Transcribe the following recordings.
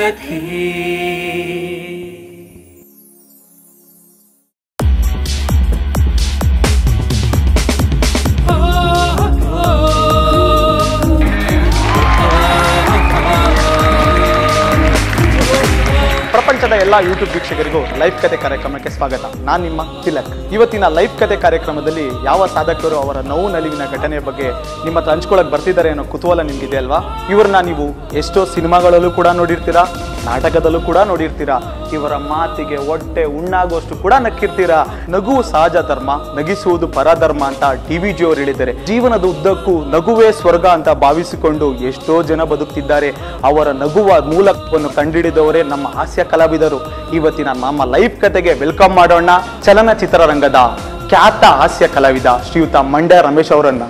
ಕಥೆ ಪ್ರಪಂಚದ ಎಲ್ಲ ಯೂಟ್ಯೂಬ್ ವೀಕ್ಷಕರಿಗೂ ಲೈವ್ ಕತೆ ಕಾರ್ಯಕ್ರಮಕ್ಕೆ ಸ್ವಾಗತ. ನಾನು ನಿಮ್ಮ ತಿಲಕ್. ಇವತ್ತಿನ ಲೈವ್ ಕತೆ ಕಾರ್ಯಕ್ರಮದಲ್ಲಿ ಯಾವ ಸಾಧಕರು ಅವರ ನೋವು ನಲಿವಿನ ಘಟನೆಯ ಬಗ್ಗೆ ನಿಮ್ಮ ಹತ್ರ ಹಂಚ್ಕೊಳ್ಳೋಕೆ ಬರ್ತಿದ್ದಾರೆ ಅನ್ನೋ ಕುತೂಹಲ ನಿಮಗಿದೆ ಅಲ್ವಾ? ಇವ್ರನ್ನ ನೀವು ಎಷ್ಟೋ ಸಿನಿಮಾಗಳಲ್ಲೂ ಕೂಡ ನೋಡಿರ್ತೀರಾ, ನಾಟಕದಲ್ಲೂ ಕೂಡ ನೋಡಿರ್ತೀರಾ. ಇವರ ಮಾತಿಗೆ ಹೊಟ್ಟೆ ಉಣ್ಣಾಗುವಷ್ಟು ಕೂಡ ನಕ್ಕಿರ್ತೀರಾ. ನಗುವು ಸಹಜ ಧರ್ಮ, ನಗಿಸುವುದು ಪರಧರ್ಮ ಅಂತ DVG ಅವರು ಹೇಳಿದ್ದಾರೆ. ಜೀವನದ ಉದ್ದಕ್ಕೂ ನಗುವೇ ಸ್ವರ್ಗ ಅಂತ ಭಾವಿಸಿಕೊಂಡು ಎಷ್ಟೋ ಜನ ಬದುಕ್ತಿದ್ದಾರೆ. ಅವರ ನಗುವ ಮೂಲಕವನ್ನು ಕಂಡುಹಿಡಿದವರೇ ನಮ್ಮ ಹಾಸ್ಯ ಕಲಾವಿದರು. ಇವತ್ತಿನ ನಮ್ಮ ಲೈವ್ ಕತೆಗೆ ವೆಲ್ಕಮ್ ಮಾಡೋಣ ಚಲನಚಿತ್ರರಂಗದ ಖ್ಯಾತ ಹಾಸ್ಯ ಕಲಾವಿದ ಶ್ರೀಯುತ ಮಂಡ್ಯ ರಮೇಶ್ ಅವರನ್ನ.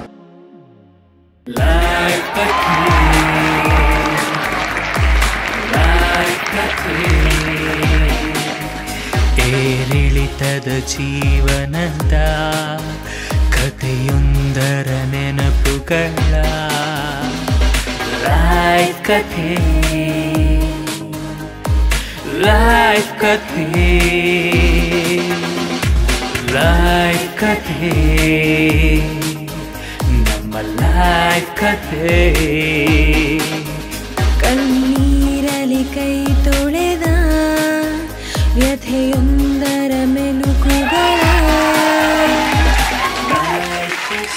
ಏರಿಳಿತದ ಜೀವನದ ಕಥೆಯೊಂದರ ನೆನಪುಗಳ ಲೈವ್ ಕಥೆ, ಲೈವ್ ಕಥೆ, ಲೈವ್ ಕಥೆ, ನಮ್ಮ ಲೈವ್ ಕಥೆ. ಕಣ್ಣೀರಲಿ ಕೈ ತೊಳೆದ ವ್ಯಥೆಯೊಂದರ ಮೆಲುಕುಗಳ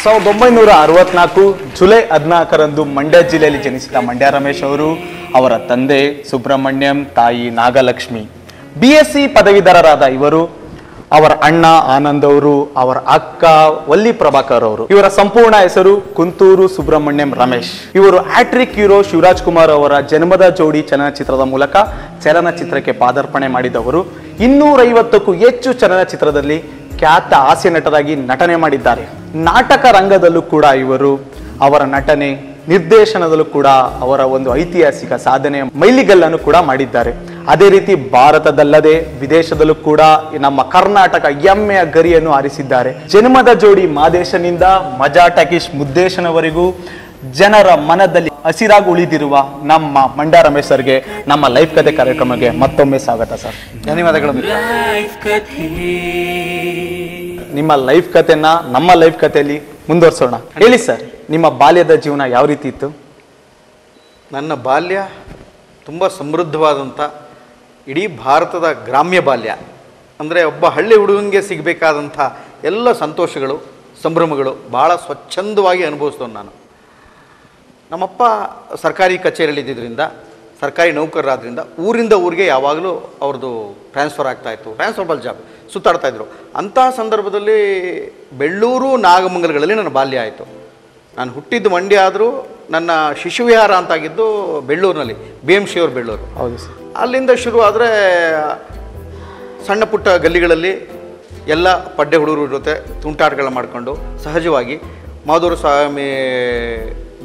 1964 ಜುಲೈ 14ರಂದು ಮಂಡ್ಯ ಜಿಲ್ಲೆಯಲ್ಲಿ ಜನಿಸಿದ ಮಂಡ್ಯ ರಮೇಶ್ ಅವರು, ಅವರ ತಂದೆ ಸುಬ್ರಹ್ಮಣ್ಯಂ, ತಾಯಿ ನಾಗಲಕ್ಷ್ಮಿ. BSc ಪದವೀಧರರಾದ ಇವರು, ಅವರ ಅಣ್ಣ ಆನಂದ್ ಅವರು, ಅವರ ಅಕ್ಕ ವಲ್ಲಿ ಪ್ರಭಾಕರ್ ಅವರು. ಇವರ ಸಂಪೂರ್ಣ ಹೆಸರು ಕುಂತೂರು ಸುಬ್ರಹ್ಮಣ್ಯಂ ರಮೇಶ್. ಇವರು ಹ್ಯಾಟ್ರಿಕ್ ಹೀರೋ ಶಿವರಾಜ್ ಕುಮಾರ್ ಅವರ ಜನ್ಮದ ಜೋಡಿ ಚಲನಚಿತ್ರದ ಮೂಲಕ ಚಲನಚಿತ್ರಕ್ಕೆ ಪಾದಾರ್ಪಣೆ ಮಾಡಿದವರು. 250ಕ್ಕೂ ಹೆಚ್ಚು ಚಲನಚಿತ್ರದಲ್ಲಿ ಖ್ಯಾತ ಹಾಸ್ಯ ನಟರಾಗಿ ನಟನೆ ಮಾಡಿದ್ದಾರೆ. ನಾಟಕ ರಂಗದಲ್ಲೂ ಕೂಡ ಇವರು ಅವರ ನಟನೆ, ನಿರ್ದೇಶನದಲ್ಲೂ ಕೂಡ ಅವರ ಒಂದು ಐತಿಹಾಸಿಕ ಸಾಧನೆ ಮೈಲಿಗಲ್ಲನ್ನು ಕೂಡ ಮಾಡಿದ್ದಾರೆ. ಅದೇ ರೀತಿ ಭಾರತದಲ್ಲದೆ ವಿದೇಶದಲ್ಲೂ ಕೂಡ ನಮ್ಮ ಕರ್ನಾಟಕ ಹೆಮ್ಮೆಯ ಗರಿಯನ್ನು ಹಾರಿಸಿದ್ದಾರೆ. ಜನ್ಮದ ಜೋಡಿ ಮಾದೇಶನಿಂದ ಮಜಾ ಟಕೀಶ್ ಮುದ್ದೇಶನವರೆಗೂ ಜನರ ಮನದಲ್ಲಿ ಹಸಿರಾಗಿ ಉಳಿದಿರುವ ನಮ್ಮ ಮಂಡ್ಯ ರಮೇಶ್ ಸರ್ಗೆ ನಮ್ಮ ಲೈವ್ ಕತೆ ಕಾರ್ಯಕ್ರಮಕ್ಕೆ ಮತ್ತೊಮ್ಮೆ ಸ್ವಾಗತ ಸರ್. ಧನ್ಯವಾದಗಳು. ನಿಮ್ಮ ಲೈವ್ ಕತೆನ ನಮ್ಮ ಲೈವ್ ಕಥೆಯಲ್ಲಿ ಮುಂದುವರ್ಸೋಣ. ಹೇಳಿ ಸರ್, ನಿಮ್ಮ ಬಾಲ್ಯದ ಜೀವನ ಯಾವ ರೀತಿ ಇತ್ತು? ನನ್ನ ಬಾಲ್ಯ ತುಂಬ ಸಮೃದ್ಧವಾದಂಥ, ಇಡೀ ಭಾರತದ ಗ್ರಾಮ್ಯ ಬಾಲ್ಯ ಅಂದರೆ ಒಬ್ಬ ಹಳ್ಳಿ ಹುಡುಗನಿಗೆ ಸಿಗಬೇಕಾದಂಥ ಎಲ್ಲ ಸಂತೋಷಗಳು, ಸಂಭ್ರಮಗಳು ಭಾಳ ಸ್ವಚ್ಛಂದವಾಗಿ ಅನುಭವಿಸಿದವನು ನಾನು. ನಮ್ಮಪ್ಪ ಸರ್ಕಾರಿ ಕಚೇರಿಯಲ್ಲಿ ಇದ್ದಿದ್ದರಿಂದ, ಸರ್ಕಾರಿ ನೌಕರರಾದ್ರಿಂದ ಊರಿಂದ ಊರಿಗೆ ಯಾವಾಗಲೂ ಅವ್ರದ್ದು ಟ್ರಾನ್ಸ್ಫರ್ ಆಗ್ತಾಯಿತ್ತು. Transferable job, ಸುತ್ತಾಡ್ತಾಯಿದ್ರು. ಅಂತಹ ಸಂದರ್ಭದಲ್ಲಿ ಬೆಳ್ಳೂರು, ನಾಗಮಂಗಲಗಳಲ್ಲಿ ನನ್ನ ಬಾಲ್ಯ ಆಯಿತು. ನಾನು ಹುಟ್ಟಿದ್ದು ಮಂಡ್ಯ ಆದರೂ ನನ್ನ ಶಿಶುವಿಹಾರ ಅಂತಾಗಿದ್ದು ಬೆಳ್ಳೂರಿನಲ್ಲಿ, BMC ಅವ್ರ ಬೆಳ್ಳೂರು. ಹೌದು ಸರ್. ಅಲ್ಲಿಂದ ಶುರು ಆದರೆ ಸಣ್ಣ ಪುಟ್ಟ ಗಲ್ಲಿಗಳಲ್ಲಿ ಎಲ್ಲ ಪಡ್ಡೆ ಹುಡುಗರ ಜೊತೆ ತುಂಟಾಟಗಳನ್ನ ಮಾಡಿಕೊಂಡು ಸಹಜವಾಗಿ ಮಾಧುರ ಸ್ವಾಮಿ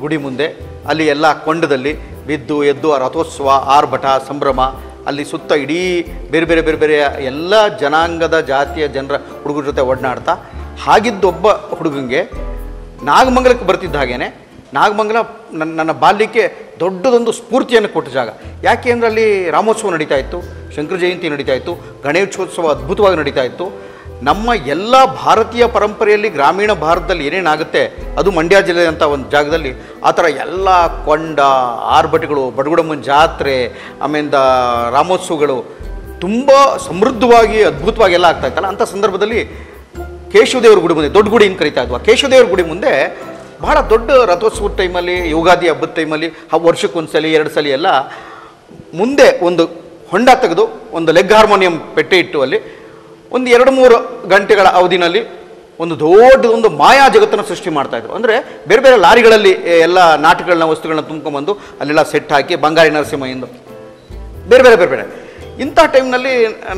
ಗುಡಿ ಮುಂದೆ ಅಲ್ಲಿ ಎಲ್ಲ ಕೊಂಡದಲ್ಲಿ ಬಿದ್ದು ಎದ್ದು ಆ ರಥೋತ್ಸವ, ಆರ್ಭಟ, ಸಂಭ್ರಮ, ಅಲ್ಲಿ ಸುತ್ತ ಇಡೀ ಬೇರೆ ಬೇರೆ ಬೇರೆ ಬೇರೆ ಎಲ್ಲ ಜನಾಂಗದ ಜಾತಿಯ ಜನರ ಹುಡುಗರ ಜೊತೆ ಒಡನಾಡ್ತಾ ಹಾಗಿದ್ದೊಬ್ಬ ಹುಡುಗಂಗೆ ನಾಗಮಂಗಲಕ್ಕೆ ಬರ್ತಿದ್ದ ಹಾಗೇನೆ ನಾಗಮಂಗಲ ನನ್ನ ಬಾಲ್ಯಕ್ಕೆ ದೊಡ್ಡದೊಂದು ಸ್ಫೂರ್ತಿಯನ್ನು ಕೊಟ್ಟ ಜಾಗ. ಯಾಕೆ ಅಂದರೆ ಅಲ್ಲಿ ರಾಮೋತ್ಸವ ನಡೀತಾ ಇತ್ತು, ಶಂಕರ ಜಯಂತಿ ನಡೀತಾ ಇತ್ತು, ಗಣೇಶೋತ್ಸವ ಅದ್ಭುತವಾಗಿ ನಡೀತಾ ಇತ್ತು. ನಮ್ಮ ಎಲ್ಲ ಭಾರತೀಯ ಪರಂಪರೆಯಲ್ಲಿ ಗ್ರಾಮೀಣ ಭಾರತದಲ್ಲಿ ಏನೇನಾಗುತ್ತೆ ಅದು ಮಂಡ್ಯ ಜಿಲ್ಲೆ ಅಂತ ಒಂದು ಜಾಗದಲ್ಲಿ ಆ ಥರ ಎಲ್ಲ ಕೊಂಡ, ಆರ್ಭಟಗಳು, ಬಡಗುಡಮ್ಮನ ಜಾತ್ರೆ, ಆಮೇಲೆ ರಾಮೋತ್ಸವಗಳು ತುಂಬ ಸಮೃದ್ಧವಾಗಿ ಅದ್ಭುತವಾಗಿ ಎಲ್ಲ ಆಗ್ತಾಯಿತ್ತಲ್ಲ. ಅಂಥ ಸಂದರ್ಭದಲ್ಲಿ ಕೇಶವದೇವ್ರ ಗುಡಿ ಮುಂದೆ, ದೊಡ್ಡ ಗುಡಿ ಅಂತ ಕರಿತಾ ಇದ್ವಾ, ಕೇಶವದೇವ್ರ ಗುಡಿ ಮುಂದೆ ಬಹಳ ದೊಡ್ಡ ರಥೋತ್ಸವದ ಟೈಮಲ್ಲಿ, ಯುಗಾದಿ ಹಬ್ಬದ ಟೈಮಲ್ಲಿ, ವರ್ಷಕ್ಕೊಂದ್ಸಲಿ 2 ಸಲ ಎಲ್ಲ ಮುಂದೆ ಒಂದು ಹೊಂಡ ತೆಗೆದು ಒಂದು ಲೆಗ್ ಹಾರ್ಮೋನಿಯಂ ಪೆಟ್ಟೆ ಇಟ್ಟು ಅಲ್ಲಿ ಒಂದು 2-3 ಗಂಟೆಗಳ ಅವಧಿನಲ್ಲಿ ಒಂದು ದೊಡ್ಡದೊಂದು ಮಾಯಾ ಜಗತ್ತನ್ನು ಸೃಷ್ಟಿ ಮಾಡ್ತಾಯಿದ್ರು. ಅಂದರೆ ಬೇರೆ ಬೇರೆ ಲಾರಿಗಳಲ್ಲಿ ಎಲ್ಲ ನಾಟಕಗಳನ್ನ, ವಸ್ತುಗಳನ್ನ ತುಂಬ್ಕೊಂಬಂದು ಅಲ್ಲೆಲ್ಲ ಸೆಟ್ ಹಾಕಿ ಬಂಗಾರಿ ನರಸಿಂಹಯ್ಯಂದು ಬೇರೆ ಬೇರೆ ಬೇರೆ ಬೇರೆ ಇಂಥ ಟೈಮ್ನಲ್ಲಿ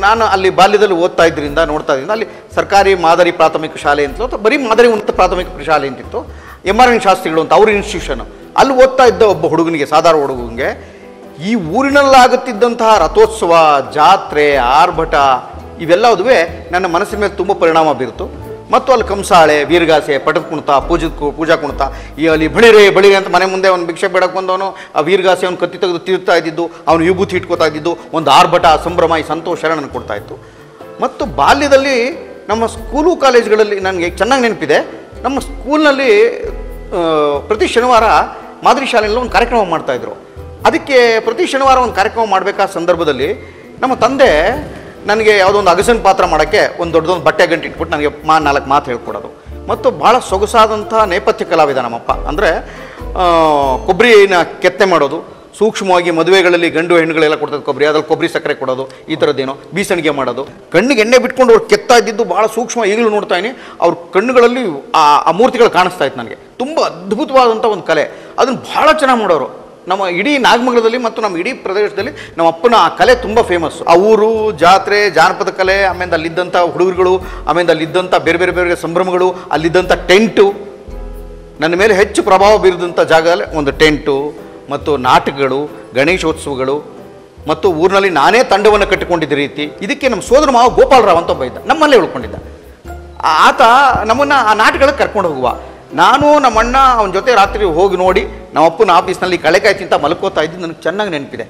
ನಾನು ಅಲ್ಲಿ ಬಾಲ್ಯದಲ್ಲಿ ಓದ್ತಾ ಇದ್ದರಿಂದ ನೋಡ್ತಾ ಇದ್ದೀನಿ. ಅಲ್ಲಿ ಸರ್ಕಾರಿ ಮಾದರಿ ಪ್ರಾಥಮಿಕ ಶಾಲೆ ಅಂತ, ಅಥವಾ ಬರೀ ಮಾದರಿ ಉನ್ನತ ಪ್ರಾಥಮಿಕ ಶಾಲೆ ಅಂತಿತ್ತು, MRN ಶಾಸ್ತ್ರಿಗಳು ಅಂತ ಅವ್ರ ಇನ್ಸ್ಟಿಟ್ಯೂಷನ್. ಅಲ್ಲಿ ಓದ್ತಾ ಇದ್ದ ಒಬ್ಬ ಹುಡುಗನಿಗೆ, ಸಾಧಾರಣ ಹುಡುಗನಿಗೆ ಈ ಊರಿನಲ್ಲಾಗುತ್ತಿದ್ದಂತಹ ರಥೋತ್ಸವ, ಜಾತ್ರೆ, ಆರ್ಭಟ ಇವೆಲ್ಲವುದುವೆ ನನ್ನ ಮನಸ್ಸಿನ ಮೇಲೆ ತುಂಬ ಪರಿಣಾಮ ಬೀರ್ತು. ಮತ್ತು ಅಲ್ಲಿ ಕಂಸಾಳೆ, ವೀರಗಾಸೆ, ಪಟದ ಕುಣಿತ, ಪೂಜಾ ಕುಣಿತ, ಈ ಅಲ್ಲಿ ಬಳಿರೆ ಅಂತ ಮನೆ ಮುಂದೆ ಒಂದು ಭಿಕ್ಷೆ ಬೇಡಕ್ಕೆ ಬಂದವನು ಆ ವೀರಗಾಸೆ ಅವ್ನು ಕತ್ತಿ ತೆಗೆದು ತೀರ್ತಾ ಇದ್ದಿದ್ದು, ಅವನು ವಿಭೂತಿ ಇಟ್ಕೋತಾ ಇದ್ದಿದ್ದು, ಒಂದು ಆರ್ಭಟ, ಸಂಭ್ರಮ, ಈ ಸಂತೋಷ ನನಗೆ ಕೊಡ್ತಾ ಇತ್ತು. ಮತ್ತು ಬಾಲ್ಯದಲ್ಲಿ ನಮ್ಮ ಸ್ಕೂಲು ಕಾಲೇಜುಗಳಲ್ಲಿ ನನಗೆ ಚೆನ್ನಾಗಿ ನೆನಪಿದೆ, ನಮ್ಮ ಸ್ಕೂಲ್ನಲ್ಲಿ ಪ್ರತಿ ಶನಿವಾರ ಮಾದರಿ ಶಾಲೆಯಲ್ಲಿ ಒಂದು ಕಾರ್ಯಕ್ರಮ ಮಾಡ್ತಾಯಿದ್ರು. ಅದಕ್ಕೆ ಪ್ರತಿ ಶನಿವಾರ ಒಂದು ಕಾರ್ಯಕ್ರಮ ಮಾಡಬೇಕಾದ ಸಂದರ್ಭದಲ್ಲಿ ನಮ್ಮ ತಂದೆ ನನಗೆ ಯಾವುದೋ ಒಂದು ಅಗಸನ್ ಪಾತ್ರ ಮಾಡೋಕ್ಕೆ ಒಂದು ದೊಡ್ಡದೊಂದು ಬಟ್ಟೆ ಗಂಟು ಇಟ್ಬಿಟ್ಟು ನನಗೆ 4 ಮಾತು ಹೇಳ್ಕೊಡೋದು. ಮತ್ತು ಭಾಳ ಸೊಗಸಾದಂಥ ನೇಪಥ್ಯ ಕಲಾವಿದ ನಮ್ಮಪ್ಪ. ಅಂದರೆ ಕೊಬ್ಬರಿನ ಕೆತ್ತನೆ ಮಾಡೋದು, ಸೂಕ್ಷ್ಮವಾಗಿ ಮದುವೆಗಳಲ್ಲಿ ಗಂಡು ಹೆಣ್ಣುಗಳೆಲ್ಲ ಕೊಡ್ತದೆ ಕೊಬ್ಬರಿ, ಅದ್ರಲ್ಲಿ ಕೊಬ್ಬರಿ ಸಕ್ಕರೆ ಕೊಡೋದು, ಈ ಥರದ್ದೇನೋ ಬೀಸಣಿಗೆ ಮಾಡೋದು, ಕಣ್ಣಿಗೆ ಎಣ್ಣೆ ಬಿಟ್ಕೊಂಡು ಅವ್ರು ಕೆತ್ತಾ ಇದ್ದಿದ್ದು ಭಾಳ ಸೂಕ್ಷ್ಮ. ಈಗಲೂ ನೋಡ್ತಾ ಇದ್ದೀನಿ ಅವ್ರ ಕಣ್ಣುಗಳಲ್ಲಿ ಆ ಮೂರ್ತಿಗಳು ಕಾಣಿಸ್ತಾ ಇತ್ತು ನನಗೆ. ತುಂಬ ಅದ್ಭುತವಾದಂಥ ಒಂದು ಕಲೆ, ಅದನ್ನು ಭಾಳ ಚೆನ್ನಾಗಿ ಮಾಡೋರು. ನಮ್ಮ ಇಡೀ ನಾಗಮಂಗಲದಲ್ಲಿ ಮತ್ತು ನಮ್ಮ ಇಡೀ ಪ್ರದೇಶದಲ್ಲಿ ನಮ್ಮ ಅಪ್ಪನ ಆ ಕಲೆ ತುಂಬ ಫೇಮಸ್ಸು. ಆ ಊರು, ಜಾತ್ರೆ, ಜಾನಪದ ಕಲೆ, ಆಮೇಲೆ ಅಲ್ಲಿದ್ದಂಥ ಹುಡುಗರುಗಳು, ಆಮೇಲೆ ಅಲ್ಲಿದ್ದಂಥ ಬೇರೆ ಬೇರೆ ಬೇರೆ ಸಂಭ್ರಮಗಳು, ಅಲ್ಲಿದ್ದಂಥ ಟೆಂಟು, ನನ್ನ ಮೇಲೆ ಹೆಚ್ಚು ಪ್ರಭಾವ ಬೀರಿದಂಥ ಜಾಗದಲ್ಲಿ ಒಂದು ಟೆಂಟು ಮತ್ತು ನಾಟಕಗಳು, ಗಣೇಶೋತ್ಸವಗಳು, ಮತ್ತು ಊರಿನಲ್ಲಿ ನಾನೇ ತಂಡವನ್ನು ಕಟ್ಟಿಕೊಂಡಿದ್ದ ರೀತಿ. ಇದಕ್ಕೆ ನಮ್ಮ ಸೋದರ ಮಾವ ಗೋಪಾಲರಾವ್ ಅಂತ ಒಬ್ಬ ಇದ್ದ, ನಮ್ಮಲ್ಲೇ ಉಳ್ಕೊಂಡಿದ್ದ. ಆತ ನಮ್ಮನ್ನು ಆ ನಾಟಕಗಳಿಗೆ ಕರ್ಕೊಂಡು ಹೋಗುವ. ನಾನು ನಮ್ಮಣ್ಣ ಅವನ ಜೊತೆ ರಾತ್ರಿ ಹೋಗಿ ನೋಡಿ ನಮ್ಮಪ್ಪನ ಆಫೀಸ್ನಲ್ಲಿ ಕಳೆಕಾಯಿ ತಿಂತ ಮಲ್ಕೋತಾ ಇದ್ದು ನನಗೆ ಚೆನ್ನಾಗಿ ನೆನಪಿದೆ.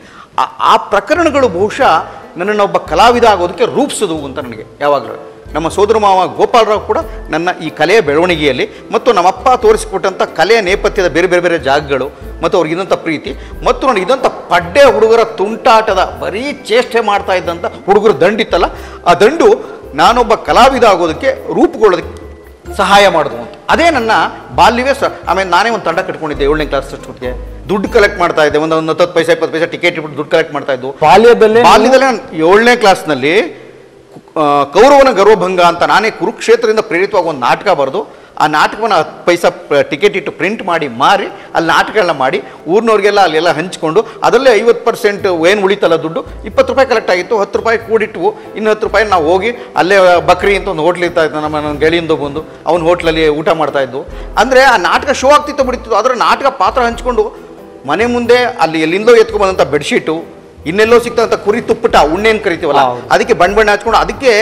ಆ ಪ್ರಕರಣಗಳು ಬಹುಶಃ ನನ್ನನ್ನು ಒಬ್ಬ ಕಲಾವಿದ ಆಗೋದಕ್ಕೆ ರೂಪಿಸೋದು ಅಂತ ನನಗೆ ಯಾವಾಗಲೂ. ನಮ್ಮ ಸೋದರ ಮಾವ ಗೋಪಾಲರಾವ್ ಕೂಡ ನನ್ನ ಈ ಕಲೆಯ ಬೆಳವಣಿಗೆಯಲ್ಲಿ ಮತ್ತು ನಮ್ಮಪ್ಪ ತೋರಿಸಿಕೊಟ್ಟಂಥ ಕಲೆಯ ನೇಪಥ್ಯದ ಬೇರೆ ಬೇರೆ ಬೇರೆ ಜಾಗಗಳು ಮತ್ತು ಅವ್ರಿಗಿದ್ದಂಥ ಪ್ರೀತಿ ಮತ್ತು ನನಗಿದ್ದಂಥ ಪಡ್ಡೆ ಹುಡುಗರ ತುಂಟಾಟದ ಬರೀ ಚೇಷ್ಟೆ ಮಾಡ್ತಾ ಇದ್ದಂಥ ಹುಡುಗರ ದಂಡಿತ್ತಲ್ಲ, ಆ ದಂಡು ನಾನೊಬ್ಬ ಕಲಾವಿದ ಆಗೋದಕ್ಕೆ ರೂಪುಗೊಳ್ಳೋದಕ್ಕೆ ಸಹಾಯ ಮಾಡೋದು ಅಂತ. ಅದೇ ನನ್ನ ಬಾಲ್ಯವೇ ಆಮೇಲೆ ನಾನೇ ಒಂದು ತಂಡ ಕಟ್ಕೊಂಡಿದ್ದೆ 7ನೇ ಕ್ಲಾಸ್ ಅಷ್ಟೊತ್ತಿಗೆ. ದುಡ್ಡು ಕಲೆಕ್ಟ್ ಮಾಡ್ತಾ ಇದ್ದೆ, ಒಂದು 10 ಪೈಸೆ 20 ಪೈಸೆ ಟಿಕೆಟ್ ಇಟ್ಬಿಟ್ಟು ದುಡ್ಡು ಕಲೆಕ್ಟ್ ಮಾಡ್ತಾ ಇದ್ದು. ಬಾಲ್ಯದಲ್ಲೇ ನಾನು 7ನೇ ಕ್ಲಾಸ್ನಲ್ಲಿ ಕೌರವನ ಗರ್ವಭಂಗ ಅಂತ ನಾನೇ ಕುರುಕ್ಷೇತ್ರದಿಂದ ಪ್ರೇರಿತವಾಗಿ ಒಂದು ನಾಟಕ ಬರೆದು ಆ ನಾಟಕವನ್ನು 10 ಪೈಸೆ ಟಿಕೆಟ್ ಇಟ್ಟು ಪ್ರಿಂಟ್ ಮಾಡಿ ಮಾರಿ ಅಲ್ಲಿ ನಾಟಕಗಳನ್ನ ಮಾಡಿ ಊರಿನವ್ರಿಗೆಲ್ಲ ಅಲ್ಲೆಲ್ಲ ಹಂಚ್ಕೊಂಡು ಅದರಲ್ಲೇ 50% ಏನು ಉಳಿತಲ್ಲ ದುಡ್ಡು, 20 ರೂಪಾಯಿ ಕಲೆಕ್ಟ್ ಆಗಿತ್ತು. 10 ರೂಪಾಯಿ ಕೂಡಿಟ್ಟು ಇನ್ನು 10 ರೂಪಾಯಿ ನಾವು ಹೋಗಿ ಅಲ್ಲೇ ಬಕ್ರಿ ಅಂತ ಒಂದು ಹೋಟ್ಲ್ ಇರ್ತಾ ಇತ್ತು, ನನ್ನ ಗೆಳೆಯಿಂದ ಬಂದು ಅವ್ನ ಹೋಟ್ಲಲ್ಲಿ ಊಟ ಮಾಡ್ತಾ ಇದ್ದು. ಅಂದರೆ ಆ ನಾಟಕ ಶೋ ಆಗ್ತಿತ್ತು ಬಿಡ್ತಿತ್ತು. ಅದರ ನಾಟಕ ಪಾತ್ರ ಹಂಚ್ಕೊಂಡು ಮನೆ ಮುಂದೆ ಅಲ್ಲಿ ಎಲ್ಲಿಂದೋ ಎತ್ಕೊಂಡ್ಬಂದಂಥ ಬೆಡ್ಶೀಟು, ಇನ್ನೆಲ್ಲೋ ಸಿಗ್ತಂಥ ಕುರಿ ತುಪ್ಪಟ ಉಣ್ಣೇನು ಕರಿತೀವಲ್ಲ ಅದಕ್ಕೆ ಬಣ್ಣ ಹಚ್ಕೊಂಡು ಅದಕ್ಕೆ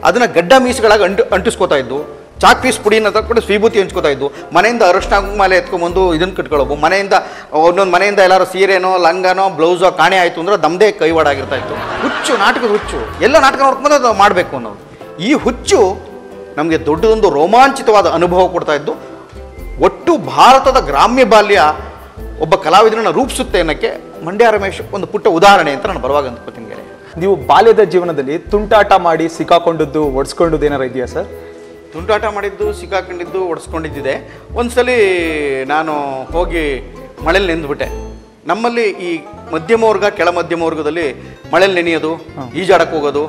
ಅದನ್ನು ಗಡ್ಡ ಮೀಸುಗಳಾಗಿ ಅಂಟಿಸ್ಕೋತಾ ಇದ್ದು. ಚಾಕ್ ಪೀಸ್ ಪುಡಿನ ತಗೊಂಡು ಸ್ವೀಭೂತಿ ಹಂಚ್ಕೋತಾ ಇದ್ದು. ಮನೆಯಿಂದ ಅರಶಿನ ಕುಂಕುಮಾಲೆ ಎತ್ಕೊಂಡ್ಬಂದು ಇದನ್ನು ಕಟ್ಕೊಳ್ಳೋದು. ಮನೆಯಿಂದ ಒಂದೊಂದು ಮನೆಯಿಂದ ಎಲ್ಲರೂ ಸೀರೆನೋ ಲಂಗನೋ ಬ್ಲೌಸೋ ಕಾಣೆ ಆಯಿತು ಅಂದರೆ ದಮ್ದೇ ಕೈವಾಡಾಗಿರ್ತಾ ಇತ್ತು. ಹುಚ್ಚು, ನಾಟಕದ ಹುಚ್ಚು, ಎಲ್ಲ ನಾಟಕ ನೋಡ್ಕೊಂಡು ಅದು ಮಾಡಬೇಕು ಅನ್ನೋದು. ಈ ಹುಚ್ಚು ನಮಗೆ ದೊಡ್ಡದೊಂದು ರೋಮಾಂಚಿತವಾದ ಅನುಭವ ಕೊಡ್ತಾ ಇದ್ದು. ಒಟ್ಟು ಭಾರತದ ಗ್ರಾಮ್ಯ ಬಾಲ್ಯ ಒಬ್ಬ ಕಲಾವಿದರನ್ನು ರೂಪಿಸುತ್ತೆ ಅನ್ನೋಕ್ಕೆ ಮಂಡ್ಯ ರಮೇಶ್ ಒಂದು ಪುಟ್ಟ ಉದಾಹರಣೆ ಅಂತ ನಾನು ಬರುವಾಗ ಅಂದ್ಕೋತೀನಿ. ನೀವು ಬಾಲ್ಯದ ಜೀವನದಲ್ಲಿ ತುಂಟಾಟ ಮಾಡಿ ಸಿಕ್ಕಾಕೊಂಡದ್ದು, ಒಡ್ಸ್ಕೊಂಡದ್ದು ಏನಾರು ಇದೆಯಾ ಸರ್? ತುಂಟಾಟ ಮಾಡಿದ್ದು, ಸಿಕ್ಕಾಕೊಂಡಿದ್ದು, ಒಡಿಸ್ಕೊಂಡಿದ್ದಿದೆ. ಒಂದ್ಸಲಿ ನಾನು ಹೋಗಿ ಮಳೇಲಿ ನೆಂದ್ಬಿಟ್ಟೆ. ನಮ್ಮಲ್ಲಿ ಈ ಮಧ್ಯಮ ವರ್ಗ, ಕೆಳ ಮಧ್ಯಮ ವರ್ಗದಲ್ಲಿ ಮಳೇಲಿ ನೆನೆಯೋದು, ಈಜಾಡಕ್ಕೆ ಹೋಗೋದು,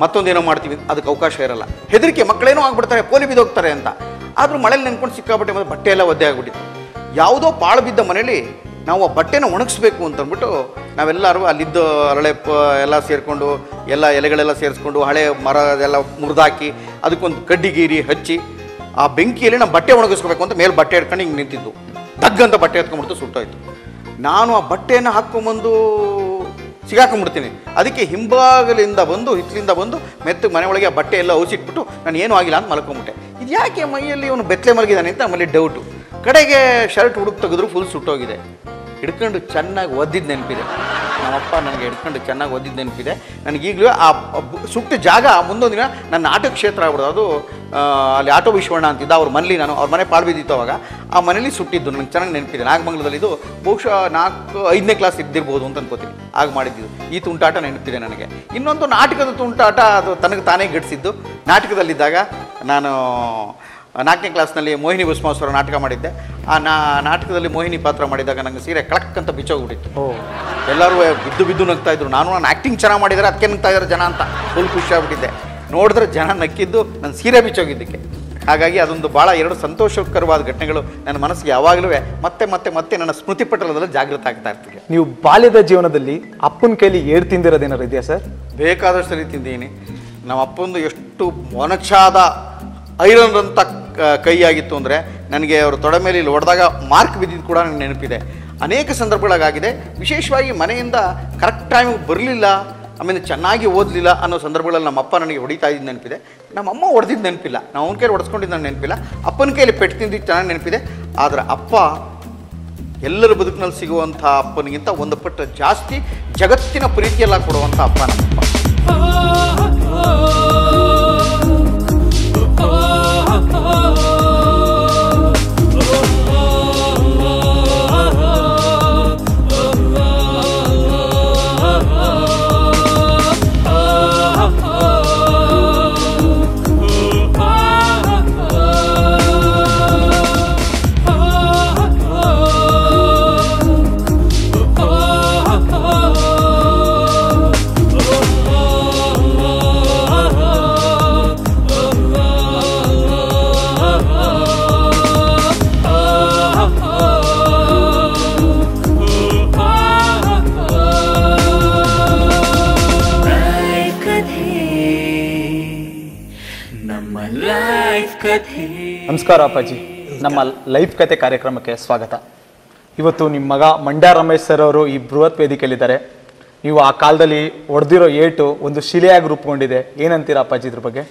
ಮತ್ತೊಂದೇನೋ ಮಾಡ್ತೀವಿ, ಅದಕ್ಕೆ ಅವಕಾಶ ಇರಲ್ಲ. ಹೆದರಿಕೆ, ಮಕ್ಕಳೇನೋ ಆಗ್ಬಿಡ್ತಾರೆ, ಪೋಲಿ ಬಿದ್ದೋಗ್ತಾರೆ ಅಂತ. ಆದರೂ ಮಳೇಲಿ ನೆನ್ಕೊಂಡು ಸಿಕ್ಕಾಬಿಟ್ಟೆ, ಮತ್ತು ಬಟ್ಟೆ ಎಲ್ಲ ಒದ್ದೆ ಆಗ್ಬಿಟ್ಟಿತ್ತು. ಯಾವುದೋ ಪಾಳು ಬಿದ್ದ ಮನೇಲಿ ನಾವು ಆ ಬಟ್ಟೆನ ಒಣಗಿಸ್ಬೇಕು ಅಂತಂದ್ಬಿಟ್ಟು ನಾವೆಲ್ಲರೂ ಅಲ್ಲಿದ್ದ ಹರಳೆ ಎಲ್ಲ ಸೇರಿಕೊಂಡು ಎಲ್ಲ ಎಲೆಗಳೆಲ್ಲ ಸೇರಿಸ್ಕೊಂಡು ಹಳೆ ಮರ ಎಲ್ಲ ಮುರಿದಾಕಿ ಅದಕ್ಕೊಂದು ಕಡ್ಡಿಗೀರಿ ಹಚ್ಚಿ ಆ ಬೆಂಕಿಯಲ್ಲಿ ನಾವು ಬಟ್ಟೆ ಒಣಗಿಸ್ಕೋಬೇಕು ಅಂತ ಮೇಲೆ ಬಟ್ಟೆ ಹಿಡ್ಕೊಂಡು ಹಿಂಗೆ ನಿಂತಿದ್ದು. ತಗ್ಗಂತ ಬಟ್ಟೆ ಎತ್ಕೊಂಡ್ಬಿಡ್ತು, ಸುಟ್ಟೋಯ್ತು. ನಾನು ಆ ಬಟ್ಟೆಯನ್ನು ಹಾಕ್ಕೊಂಬಂದು ಸಿಗಾಕೊಂಡ್ಬಿಡ್ತೀನಿ. ಅದಕ್ಕೆ ಹಿಂಭಾಗಲಿಂದ ಬಂದು ಹಿತ್ತಲಿಂದ ಬಂದು ಮೆತ್ತಗೆ ಮನೆ ಒಳಗೆ ಆ ಬಟ್ಟೆ ಎಲ್ಲ ಔಸಿಟ್ಬಿಟ್ಟು ನಾನು ಏನೂ ಆಗಿಲ್ಲ ಅಂತ ಮಲ್ಕೊಂಬಿಟ್ಟೆ. ಇದು ಯಾಕೆ ಮೈಯಲ್ಲಿ ಅವನು ಬೆತ್ತಲೆ ಮಲಗಿದ್ದಾನೆ ಅಂತ ಆಮೇಲೆ ಡೌಟು. ಕಡೆಗೆ ಶರ್ಟ್ ಹುಡುಕ್ ತೆಗೆದ್ರು ಫುಲ್ ಸುಟ್ಟೋಗಿದೆ. ಹಿಡ್ಕೊಂಡು ಚೆನ್ನಾಗಿ ಒದ್ದಿದ್ದು ನೆನಪಿದೆ. ನಮ್ಮಪ್ಪ ನನಗೆ ಹಿಡ್ಕೊಂಡು ಚೆನ್ನಾಗಿ ಒದ್ದಿದ್ದು ನೆನಪಿದೆ. ನನಗೀಗಲೂ ಆ ಸುಟ್ಟ ಜಾಗ ಮುಂದೊಂದು ದಿನ ನನ್ನ ನಾಟಕ ಕ್ಷೇತ್ರ ಆಗ್ಬಿಡೋದು. ಅದು ಅಲ್ಲಿ ಆಟೋ ವಿಶ್ವಣ್ಣ ಅಂತಿದ್ದ, ಅವ್ರ ಮನೇಲಿ ನಾನು ಅವ್ರ ಮನೆ ಪಾಳು ಬಿದ್ದಿತ್ತು ಅವಾಗ. ಆ ಮನೇಲಿ ಸುಟ್ಟಿದ್ದು ನನಗೆ ಚೆನ್ನಾಗಿ ನೆನಪಿದೆ. ನಾಗಮಂಗಲದಲ್ಲಿ ಇದು ಬಹುಶಃ 4-5ನೇ ಕ್ಲಾಸ್ ಇದ್ದಿರ್ಬೋದು ಅಂತ ಅನ್ಕೋತೀನಿ. ಆಗ ಮಾಡಿದ್ದು ಈ ತುಂಟಾಟ ನೆನಪಿದೆ ನನಗೆ. ಇನ್ನೊಂದು ನಾಟಕದ ತುಂಟಾಟ, ಅದು ತನಗೆ ತಾನೇ ಗಡಿಸಿದ್ದು. ನಾಟಕದಲ್ಲಿದ್ದಾಗ ನಾನು 4ನೇ ಕ್ಲಾಸ್ನಲ್ಲಿ ಮೋಹಿನಿ ಭಸ್ಮಾಸುರ ನಾಟಕ ಮಾಡಿದ್ದೆ. ಆ ನಾಟಕದಲ್ಲಿ ಮೋಹಿನಿ ಪಾತ್ರ ಮಾಡಿದಾಗ ನನಗೆ ಸೀರೆ ಕಳಕ್ ಅಂತ ಬಿಚ್ಚೋಗ್ಬಿಟ್ಟಿತ್ತು. ಎಲ್ಲರೂ ಬಿದ್ದು ನಗ್ತಾ ಇದ್ರು. ನಾನು ಆ್ಯಕ್ಟಿಂಗ್ ಚೆನ್ನಾಗಿ ಮಾಡಿದರೆ ಅದಕ್ಕೆ ನಗ್ತಾ ಇದ್ದಾರೆ ಜನ ಅಂತ ಫುಲ್ ಖುಷಿ ಆಗ್ಬಿಟ್ಟಿದ್ದೆ. ನೋಡಿದ್ರೆ ಜನ ನಕ್ಕಿದ್ದು ನನ್ನ ಸೀರೆ ಬಿಚ್ಚೋಗಿದ್ದಕ್ಕೆ. ಹಾಗಾಗಿ ಅದೊಂದು ಭಾಳ 2 ಸಂತೋಷಕರವಾದ ಘಟನೆಗಳು ನನ್ನ ಮನಸ್ಸಿಗೆ ಯಾವಾಗಲೂ ಮತ್ತೆ ಮತ್ತೆ ಮತ್ತೆ ನನ್ನ ಸ್ಮೃತಿ ಪಟಲದಲ್ಲಿ ಜಾಗೃತ ಆಗ್ತಾ ಇರ್ತೀವಿ. ನೀವು ಬಾಲ್ಯದ ಜೀವನದಲ್ಲಿ ಅಪ್ಪನ ಕೈಲಿ ಏರ್ ತಿಂದಿರೋದೇನಾರು ಇದೆಯಾ ಸರ್? ಬೇಕಾದಷ್ಟು ಸರಿ ತಿಂದೀನಿ. ನಮ್ಮ ಅಪ್ಪಂದು ಎಷ್ಟು ಮೊನಚಾದ ಐರನ್ ಅಂತ ಕೈಯಾಗಿತ್ತು ಅಂದರೆ ನನಗೆ ಅವರು ತೊಡೆ ಮೇಲೆ ಇಲ್ಲಿ ಹೊಡೆದಾಗ ಮಾರ್ಕ್ ಬಿದ್ದಿದ್ದು ಕೂಡ ನನಗೆ ನೆನಪಿದೆ. ಅನೇಕ ಸಂದರ್ಭಗಳಾಗಿದೆ. ವಿಶೇಷವಾಗಿ ಮನೆಯಿಂದ ಕರೆಕ್ಟ್ ಟೈಮಿಗೆ ಬರಲಿಲ್ಲ, ಆಮೇಲೆ ಚೆನ್ನಾಗಿ ಓದಲಿಲ್ಲ ಅನ್ನೋ ಸಂದರ್ಭಗಳಲ್ಲಿ ನಮ್ಮ ಅಪ್ಪ ನನಗೆ ಹೊಡಿತಾ ಇದ್ದು ನೆನಪಿದೆ, ನಮ್ಮಮ್ಮ ಹೊಡೆದಿದ್ದು ನೆನಪಿಲ್ಲ, ನಾವು ಅವನ ಕೈಲಿ ಹೊಡೆಸ್ಕೊಂಡಿದ್ದು ನನಗೆ ನೆನಪಿಲ್ಲ, ಅಪ್ಪನ ಕೈಲಿ ಪೆಟ್ಟು ತಿಂದಿದ್ದು ಚೆನ್ನಾಗಿ ನೆನಪಿದೆ. ಆದರೆ ಅಪ್ಪ ಎಲ್ಲರ ಬದುಕಿನಲ್ಲಿ ಸಿಗುವಂಥ ಅಪ್ಪನಿಗಿಂತ ಒಂದು ಪಟ್ಟು ಜಾಸ್ತಿ ಜಗತ್ತಿನ ಪ್ರೀತಿಯೆಲ್ಲ ಕೊಡುವಂಥ ಅಪ್ಪ ನಮ್ಮಪ್ಪ. ನಮಸ್ಕಾರ ಅಪ್ಪಾಜಿ, ನಮ್ಮ ಲೈಫ್ ಕತೆ ಕಾರ್ಯಕ್ರಮಕ್ಕೆ ಸ್ವಾಗತ. ಇವತ್ತು ನಿಮ್ಮ ಮಗ ಮಂಡ್ಯ ರಮೇಶ್ ಸರ್ ಅವರು ಈ ಬೃಹತ್ ವೇದಿಕೆಯಲ್ಲಿದ್ದಾರೆ. ನೀವು ಆ ಕಾಲದಲ್ಲಿ ಹೊಡೆದಿರೋ ಏಟು ಒಂದು ಶಿಲೆಯಾಗಿ ರೂಪುಗೊಂಡಿದೆ, ಏನಂತೀರಾ ಅಪ್ಪಾಜಿ ಇದ್ರ ಬಗ್ಗೆ?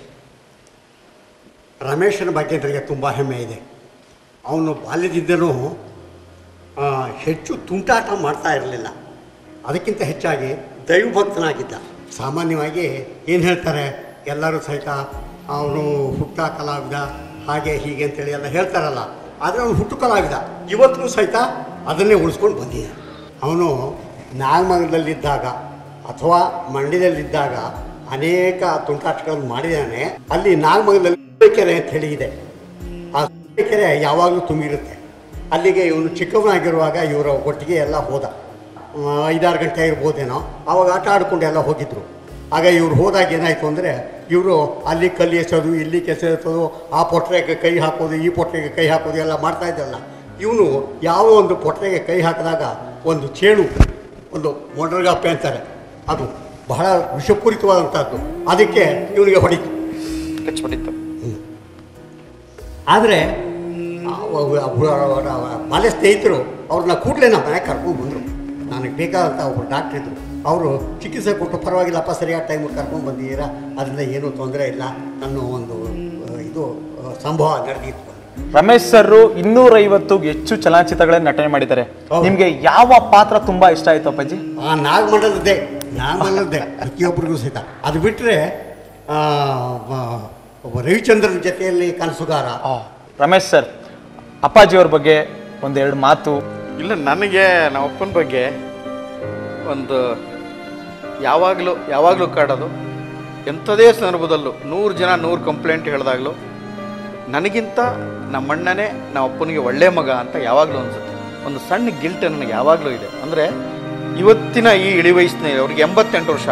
ರಮೇಶನ ಬಗ್ಗೆ ನನಗೆ ತುಂಬ ಹೆಮ್ಮೆ ಇದೆ. ಅವನು ಬಾಲ್ಯದಿಂದಲೂ ಹೆಚ್ಚು ತುಂಟಾಟ ಮಾಡ್ತಾ ಇರಲಿಲ್ಲ, ಅದಕ್ಕಿಂತ ಹೆಚ್ಚಾಗಿ ದೈವಭಕ್ತನಾಗಿದ್ದ. ಸಾಮಾನ್ಯವಾಗಿ ಏನು ಹೇಳ್ತಾರೆ ಎಲ್ಲರೂ ಸಹಿತ ಅವನು ಹುಟ್ಟ ಕಲಾವಿದ ಹಾಗೆ ಹೀಗೆ ಅಂತೇಳಿ ಎಲ್ಲ ಹೇಳ್ತಾರಲ್ಲ, ಆದರೆ ಅವನು ಹುಟ್ಟು ಕಲಾವಿದ ಇವತ್ತಿಗೂ ಸಹಿತ ಅದನ್ನೇ ಉಳಿಸ್ಕೊಂಡು ಬಂದಿದೆ. ಅವನು ನಾಗಮಂಗಲದಲ್ಲಿದ್ದಾಗ ಅಥವಾ ಮಂಡ್ಯದಲ್ಲಿದ್ದಾಗ ಅನೇಕ ತುಂಟಾಟಗಳನ್ನು ಮಾಡಿದ್ದಾನೆ. ಅಲ್ಲಿ ನಾಗಮಂಗಲದಲ್ಲಿ ಕೆರೆ ಅಂತ ಹೇಳಿ ಇದೆ, ಆ ಕೆರೆ ಯಾವಾಗಲೂ ತುಂಬಿರುತ್ತೆ. ಅಲ್ಲಿಗೆ ಇವನು ಚಿಕ್ಕವನಾಗಿರುವಾಗ ಇವರ ಒಟ್ಟಿಗೆ ಎಲ್ಲ ಹೋದ, 5-6 ಗಂಟೆ ಇರ್ಬೋದೇನೋ, ಆವಾಗ ಆಟ ಆಡಿಕೊಂಡು ಎಲ್ಲ ಹೋಗಿದ್ರು. ಆಗ ಇವ್ರು ಹೋದಾಗ ಏನಾಯಿತು ಅಂದರೆ ಇವರು ಅಲ್ಲಿ ಕಲ್ಲು ಎಸೋದು, ಇಲ್ಲಿ ಕೆಸೆಸೋದು, ಆ ಪೊಟ್ರೆಗೆ ಕೈ ಹಾಕೋದು, ಈ ಪೊಟ್ರೆಗೆ ಕೈ ಹಾಕೋದು ಎಲ್ಲ ಮಾಡ್ತಾ ಇದ್ದಲ್ಲ. ಇವನು ಯಾವ ಒಂದು ಪೊಟ್ರೆಗೆ ಕೈ ಹಾಕಿದಾಗ ಒಂದು ಚೇಳು, ಒಂದು ಮೊಂಡರ್ಗಪ್ಪೆ ಅಂತಾರೆ, ಅದು ಬಹಳ ವಿಷಪೂರಿತವಾದಂಥದ್ದು, ಅದಕ್ಕೆ ಇವನಿಗೆ ಹೊಡಿತು, ಕಚ್ಚಿಬಿಟ್ಟಿತ್ತು. ಆದರೆ ಬಾಲ್ಯ ಸ್ನೇಹಿತರು ಅವ್ರನ್ನ ಕೂಡಲೇ ನಮ್ಮ ಮನೆಗೆ ಕರ್ಕೊಂಡು ಬಂದರು. ನನಗೆ ಬೇಕಾದಂಥ ಒಬ್ಬರು ಡಾಕ್ಟ್ರ್ ಇದ್ದರು, ಅವರು ಚಿಕಿತ್ಸೆ ಕೊಟ್ಟು ಪರವಾಗಿಲ್ಲಪ್ಪ ಸರಿಯಾದ ಟೈಮಿಗೆ ಕರ್ಕೊಂಡು ಬಂದಿದ್ದೀರಾ, ಅದರಿಂದ ಏನೂ ತೊಂದರೆ ಇಲ್ಲ ಅನ್ನೋ ಒಂದು ಇದು ಸಂಭವ ನಡೆದಿತ್ತು. ರಮೇಶ್ ಸರ್ 250ಕ್ಕೂ ಹೆಚ್ಚು ಚಲನಚಿತ್ರಗಳನ್ನ ನಟನೆ ಮಾಡಿದ್ದಾರೆ. ನಿಮಗೆ ಯಾವ ಪಾತ್ರ ತುಂಬಾ ಇಷ್ಟ ಆಯ್ತು ಅಪ್ಪಾಜಿ? ಆ ನಾಗಮಂಡಲದ್ದೇ ಪ್ರತಿಯೊಬ್ಬರಿಗೂ ಸಹಿತ. ಅದು ಬಿಟ್ಟರೆ ರವಿಚಂದ್ರನ ಜೊತೆಯಲ್ಲಿ ಕನಸುಗಾರ. ರಮೇಶ್ ಸರ್, ಅಪ್ಪಾಜಿಯವ್ರ ಬಗ್ಗೆ ಒಂದೆರಡು ಮಾತು. ಇಲ್ಲ, ನನಗೆ ನಮ್ಮ ಅಪ್ಪನ ಬಗ್ಗೆ ಒಂದು ಯಾವಾಗಲೂ ಕಾಡೋದು, ಎಂಥದೇ ಸಂದರ್ಭದಲ್ಲೂ 100 ಜನ 100 ಕಂಪ್ಲೇಂಟ್ ಹೇಳಿದಾಗಲೂ ನನಗಿಂತ ನಮ್ಮಣ್ಣನೇ ನಮ್ಮ ಅಪ್ಪನಿಗೆ ಒಳ್ಳೆ ಮಗ ಅಂತ ಯಾವಾಗಲೂ ಅನಿಸುತ್ತೆ. ಒಂದು ಸಣ್ಣ ಗಿಲ್ಟ್ ನನಗೆ ಯಾವಾಗಲೂ ಇದೆ. ಅಂದರೆ ಇವತ್ತಿನ ಈ ಇಳಿ ವಯಸ್ಸಿನಲ್ಲಿ ಅವ್ರಿಗೆ 88 ವರ್ಷ,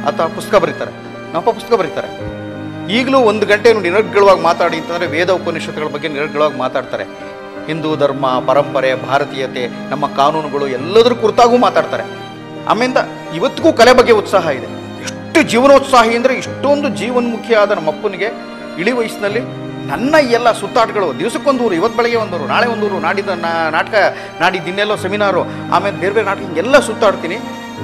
ಆತ ಪುಸ್ತಕ ಬರೀತಾರೆ, ನಮ್ಮಪ್ಪ ಪುಸ್ತಕ ಬರೀತಾರೆ. ಈಗಲೂ 1 ಗಂಟೆ ನಿರರ್ಗಳವಾಗಿ ಮಾತಾಡಿ ಅಂತಂದರೆ ವೇದ ಉಪನಿಷತ್ತುಗಳ ಬಗ್ಗೆ ನಿರರ್ಗಳವಾಗಿ ಮಾತಾಡ್ತಾರೆ. ಹಿಂದೂ ಧರ್ಮ, ಪರಂಪರೆ, ಭಾರತೀಯತೆ, ನಮ್ಮ ಕಾನೂನುಗಳು ಎಲ್ಲದರ ಕುರಿತಾಗೂ ಮಾತಾಡ್ತಾರೆ. ಆಮೇಲೆ ಇವತ್ತಿಗೂ ಕಲೆ ಬಗ್ಗೆ ಉತ್ಸಾಹ ಇದೆ. ಎಷ್ಟು ಜೀವನೋತ್ಸಾಹಿ ಅಂದರೆ ಇಷ್ಟೊಂದು ಜೀವನ್ಮುಖಿಯಾದ ನಮ್ಮಪ್ಪನಿಗೆ ಇಳಿ ವಯಸ್ಸಿನಲ್ಲಿ ನನ್ನ ಎಲ್ಲ ಸುತ್ತಾಟಗಳು, ದಿವಸಕ್ಕೊಂದೂರು, ಇವತ್ತು ಬೆಳಗ್ಗೆ ಒಂದೂರು, ನಾಳೆ ಒಂದೂರು, ನಾಟಕ ನಾಡಿದ್ದಿನ್ನೆಲ್ಲೋ ಸೆಮಿನಾರು, ಆಮೇಲೆ ಬೇರೆ ಬೇರೆ ನಾಟಕ ಎಲ್ಲ ಸುತ್ತಾಡ್ತೀನಿ.